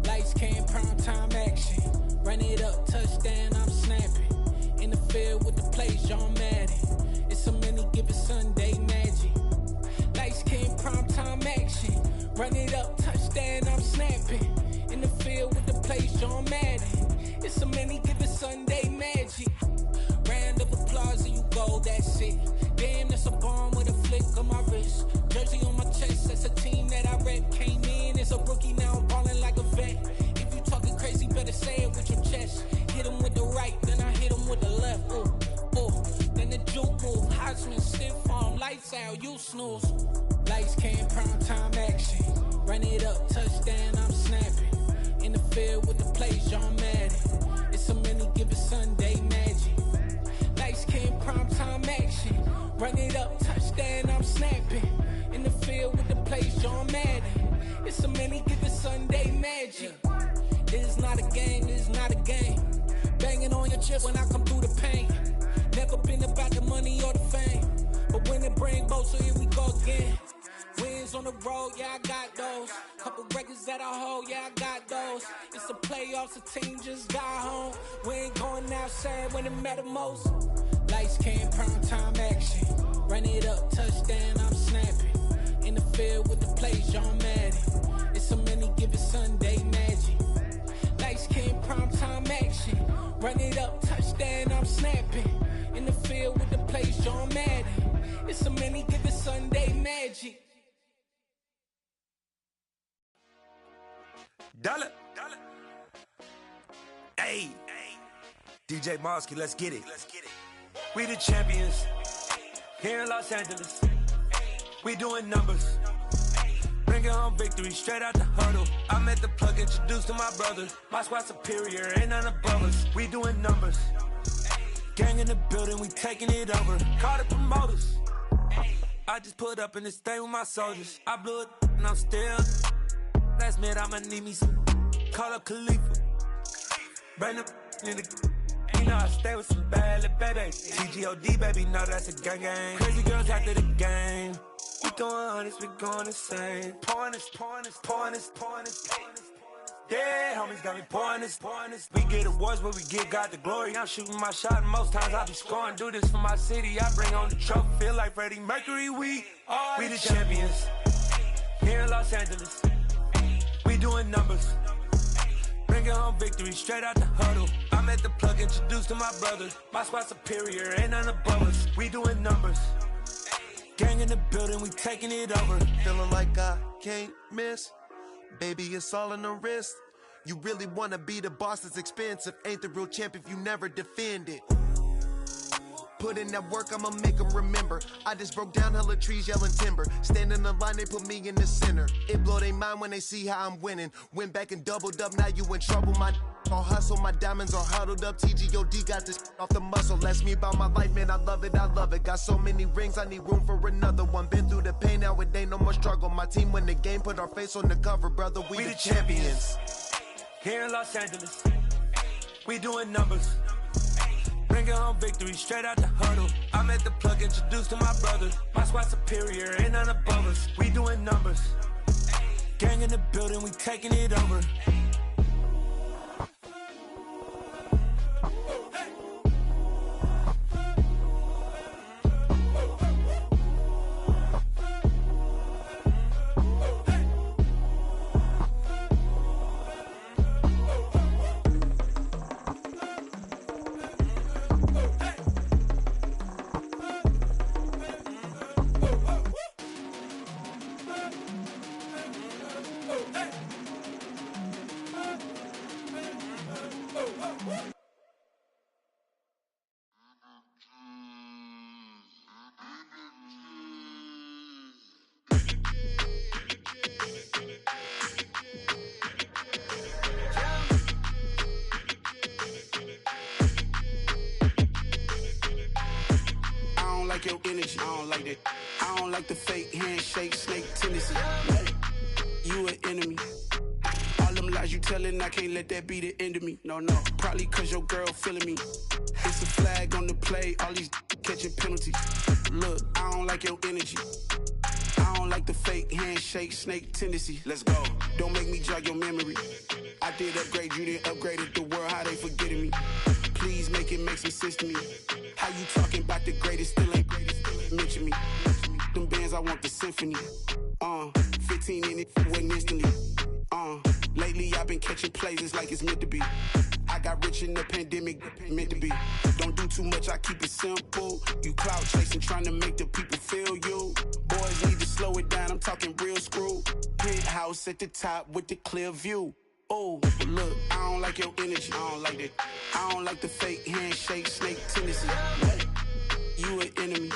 Lights came, prime time action. Run it up, touchdown, I'm snapping. In the field with the plays, John Madden. It's a many given Sunday magic. Lights came, prime time action. Run it up, touchdown, I'm snapping. In the field with the plays, John Madden. It's a many given Sunday magic. Round of applause and you go, that's it. Damn, that's a bomb with a flick on my wrist. Jersey on my chest, that's a team that I rep. Came in as a rookie, now I'm ballin' like a vet. If you talking crazy, better say it with your chest. Hit him with the right, then I hit him with the left. Then the juke move, Heisman, stiff arm, lights out, you snooze. Lights came, prime time action. Run it up, touchdown, I'm snapping. In the field with the plays, John Madden. It's a many given Sunday magic. Lights came, prime time action. Run it up, touchdown, I'm snapping. In the field with the plays, John Madden. It's a many given Sunday magic. This is not a game, this is not a game. Banging on your chest when I come through the pain. Never been about the money or the fame. But when it bring both, so here we go again. Wins on the road, yeah, I got those. Couple records that I hold, yeah, I got those. It's the playoffs, the team just got home. We ain't going outside when it matter most. Lights came, prime time action. Run it up, touchdown, I'm snapping. In the field with the plays, John Madden. It's a many given Sunday magic. Lights came, prime time action. Run it up, touchdown, I'm snapping. In the field with the plays, John Madden. It's a many given Sunday magic. Dollar. Hey. DJ Mosky, let's get it. We the champions here in Los Angeles. We doing numbers. Bringing home victory straight out the huddle. I'm at the plug, introduced to my brother. My squad superior, ain't none above us. We doing numbers. Gang in the building, we taking it over. Call the promoters. I just put up in this thing with my soldiers. I blew it and I'm still. Last minute I'ma need me some. Call up Khalifa. Bring them in the. You know I stay with some bad little baby. TGOD baby, know that's a gang gang. Crazy girls after the game. We going honest, we going insane. Pouring this. Yeah, homies got me pouring this. We get awards, but we give God the glory. I'm shooting my shot, and most times I be scoring. Do this for my city, I bring on the trophy. Feel like Freddie Mercury, we the champions. Here in Los Angeles, we doing numbers. Bringing home victory straight out the huddle. I'm at the plug, introduced to my brother. My squad superior, ain't none above us. We doing numbers. Gang in the building, we taking it over. Feeling like I can't miss. Baby, it's all in the wrist. You really wanna be the boss, it's expensive. Ain't the real champ if you never defend it. Put in that work, I'ma make them remember. I just broke down hella trees, yelling timber. Stand in the line, they put me in the center. It blow they mind when they see how I'm winning. Went back and doubled up, now you in trouble. My all hustle, my diamonds are huddled up. TGOD got this off the muscle. Ask me about my life, man, I love it. Got so many rings, I need room for another one. Been through the pain, now it ain't no more struggle. My team win the game, put our face on the cover, brother. We the champions. Here in Los Angeles, we doing numbers. Bringing home victory straight out the huddle. I'm at the plug, introduced to my brother. My squad superior, ain't none above us. We doing numbers. Gang in the building, we taking it over. like your energy. I don't like that. I don't like the fake handshake, snake tendency. You an enemy. All them lies you telling, I can't let that be the end of me. No, probably cause your girl feeling me. It's a flag on the play, all these catching penalties. Look, I don't like your energy. I don't like the fake handshake, snake tendency. Let's go. Don't make me jog your memory. I did upgrade, you didn't upgrade it. The world, how they forgetting me. Please make it make some sense to me. How you talking about the greatest, still ain't mention me. Them bands, I want the symphony. 15 in it, wasn't instantly. Lately I've been catching plays, it's like it's meant to be. I got rich in the pandemic, meant to be. Don't do too much, I keep it simple. You cloud chasing, trying to make the people feel you. Boys need to slow it down, I'm talking real screw. Penthouse at the top with the clear view. Oh, look, I don't like your energy. I don't like that. I don't like the fake handshake, snake tendency. You an enemy.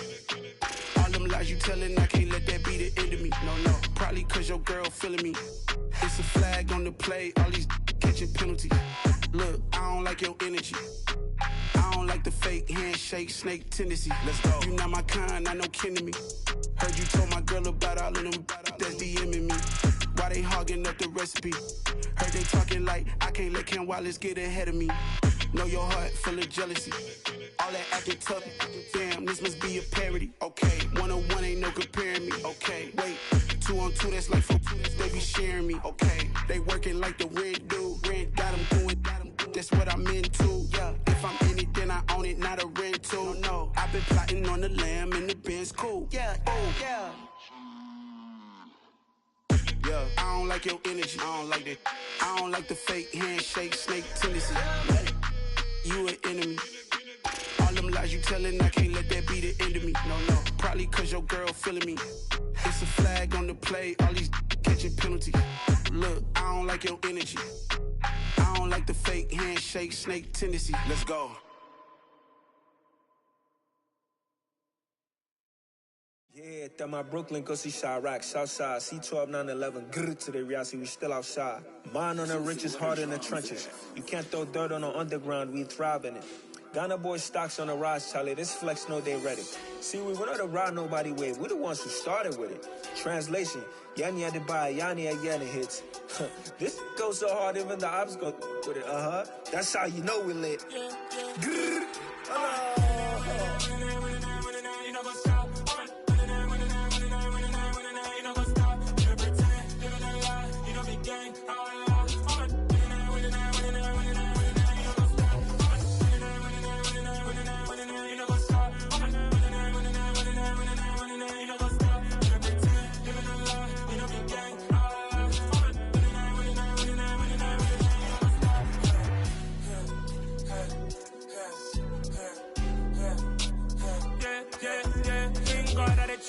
All them lies you telling, I can't let that be the end of me. No, probably cause your girl feeling me. It's a flag on the play, all these catching penalties. Look, I don't like your energy. I don't like the fake handshake, snake tendency. Let's go. You not my kind, I know kin to me. Heard you told my girl about all of them that's DMing me. Why they hogging up the recipe? Heard they talking like I can't let Ken Wallace get ahead of me. Know your heart full of jealousy. All that acting tough, damn, this must be a parody. Okay, 1-on-1 ain't no comparing me. Okay, wait, 2-on-2, that's like 4, they be sharing me. Okay, they working like the rent do. Rent got them doing, that's what I'm into. Yeah, if I'm in it, then I own it, not a rental. No, I've been plotting on the lamb and the Benz cool. Yeah, yeah. Yeah, I don't like your energy. I don't like that. I don't like the fake handshake, snake tendency. You an enemy. All them lies you telling, I can't let that be the end of me. No, probably cause your girl feeling me. It's a flag on the play, all these catching penalties. Look, I don't like your energy. I don't like the fake handshake, snake tendency. Let's go. Yeah, that my Brooklyn, go see Chirac, Southside, C12, 911, grrr to the reality, we still outside. Mine on the riches, hard in the trenches. You can't throw dirt on the underground, we thrive in it. Ghana boys stocks on the rise, Charlie, this flex know they ready. See, we went on the ride nobody with, we the ones who started with it. Translation, Yanni had to buy, Yanni again it hits. This goes so hard, even the ops go with it, That's how you know we lit. Grrr,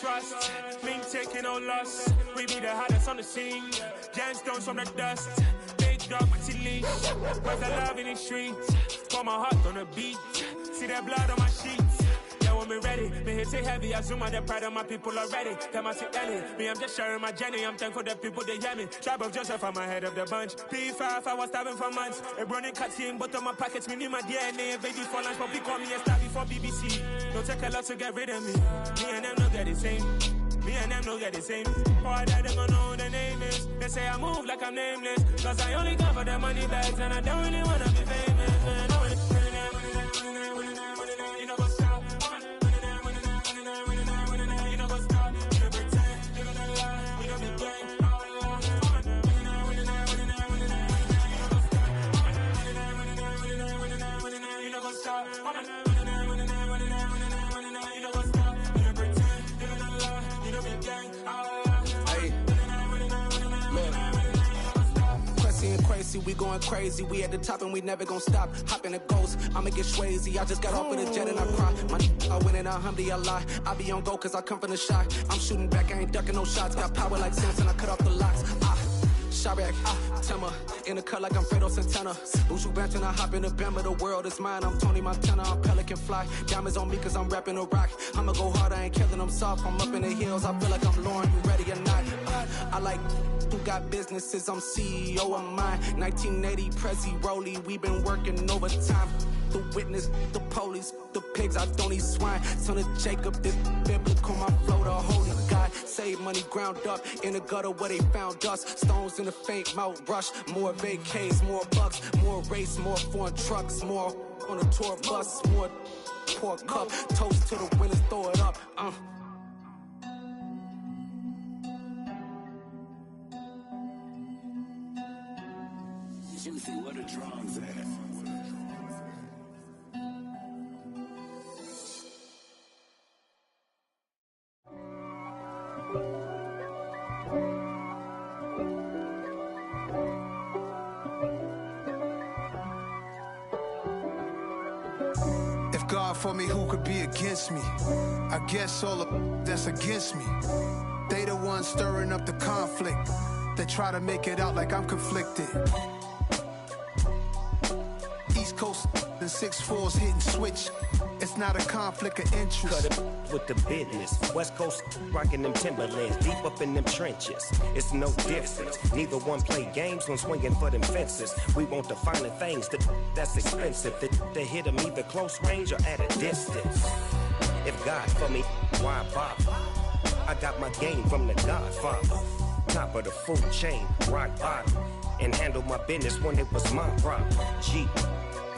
trust, me taking no loss. We be the hottest on the scene. Gemstones from the dust. Big dog, my leash. Where's the love in the streets? Pour my heart on the beat. See that blood on my sheets. Yeah, when me ready, me hit it heavy. I zoom out the pride of my people already. Them I see Ellie. Me, I'm just sharing my journey. I'm thankful that people they hear me. Tribe of Joseph, I'm ahead of the bunch. P5, I was starving for months. A running cutscene, but on my pockets, me need my DNA. Baby for lunch, but we call me a star before BBC. Don't take a lot to get rid of me. Me and them no get the same. Me and them no get the same. Boy, that they gonna know who the name is. They say I move like I'm nameless. Cause I only come for the money bags and I don't really wanna be famous. Man, I wanna you know what's up. You know what's up. You don't pretend, living a lie. We don't be gang. You know what's up. Crazy, we going crazy. We at the top and we never gonna stop. Hop in a ghost, I'ma get swayzy. I just got off of the jet and I cry. I win and alhamdulillah. I be on go cause I come from the shot. I'm shooting back, I ain't ducking no shots. Got power like Samson, I cut off the locks. Chirac, Tema, in the cut like I'm Fredo Santana. Bushu Banton, I hop in the Bama, the world is mine. I'm Tony Montana, I'm Pelican Fly. Diamonds on me cause I'm rapping a rock. I'ma go hard, I ain't killing them soft. I'm up in the hills, I feel like I'm Lauren, you ready or not? I like who got businesses, I'm CEO of mine. 1980, Prezi Rolly, we been working overtime. The witness, the police, the pigs, I don't eat swine. Son of Jacob, this biblical, my flow, the holy God. Save money ground up in the gutter where they found us. Stones in the faint mouth rush. More vacays, more bucks, more race, more foreign trucks, more on a tour bus, more pour cup. Toast to the winners, throw it up. Juicy, where the drums at? If God for me, who could be against me? I guess all of that's against me. They the ones stirring up the conflict. They try to make it out like I'm conflicted. East Coast and 6'4's hitting switch. It's not a conflict of interest. Cut it with the business. West Coast rocking them Timberlands, deep up in them trenches. It's no difference. Neither one play games when swinging for them fences. We want the finer things that's expensive. They hit them either close range or at a distance. If God for me, why bother? I got my game from the Godfather. Top of the food chain, rock bottom. And handle my business when it was my problem. G.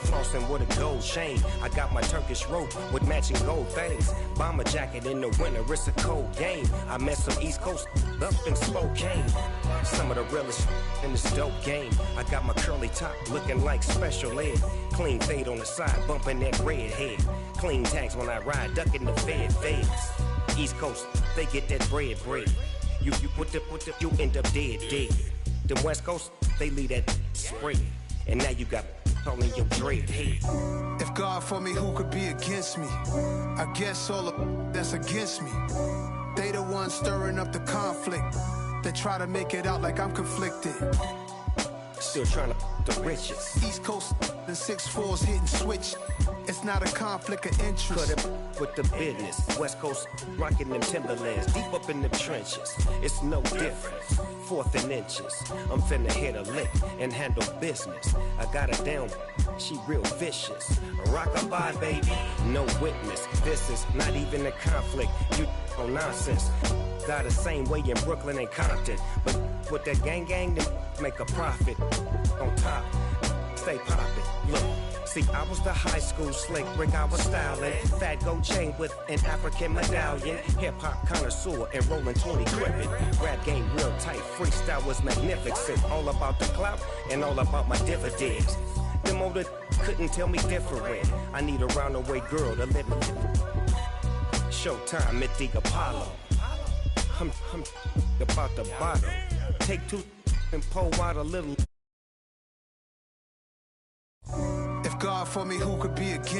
Flossing with a gold chain. I got my Turkish rope with matching gold things. Bomber jacket in the winter, it's a cold game. I met some East Coast up in Spokane. Some of the realest in this dope game. I got my curly top looking like special ed. Clean fade on the side, bumping that red head. Clean tags when I ride, ducking the feds. East Coast, they get that bread. You you end up dead. Them West Coast, they leave that spread. And now you got all in your dread head. If God for me, who could be against me? I guess all of that's against me. They the ones stirring up the conflict. They try to make it out like I'm conflicted. Still trying to the riches. East Coast and 6'4's hitting switch. It's not a conflict of interest. Cut it with the business. West Coast rocking them Timberlands, deep up in them trenches. It's no difference. 4th and inches. I'm finna hit a lick and handle business. I got her down, she real vicious. Rock-a-bye, baby, no witness. This is not even a conflict. You on nonsense. Got the same way in Brooklyn and Compton. But with that gang, then make a profit. On top, stay poppin'. Look. See, I was the high school slick Rick, I was styling. Fat gold chain with an African medallion. Hip-hop connoisseur and rolling 20 crippin'. Rap game real tight, freestyle was magnificent. All about the clout and all about my dividends. Them older couldn't tell me different. I need a roundaway girl to live in. Showtime at the Apollo. I'm about the bottle. Take 2 and pour out a little. If God for me, who could be against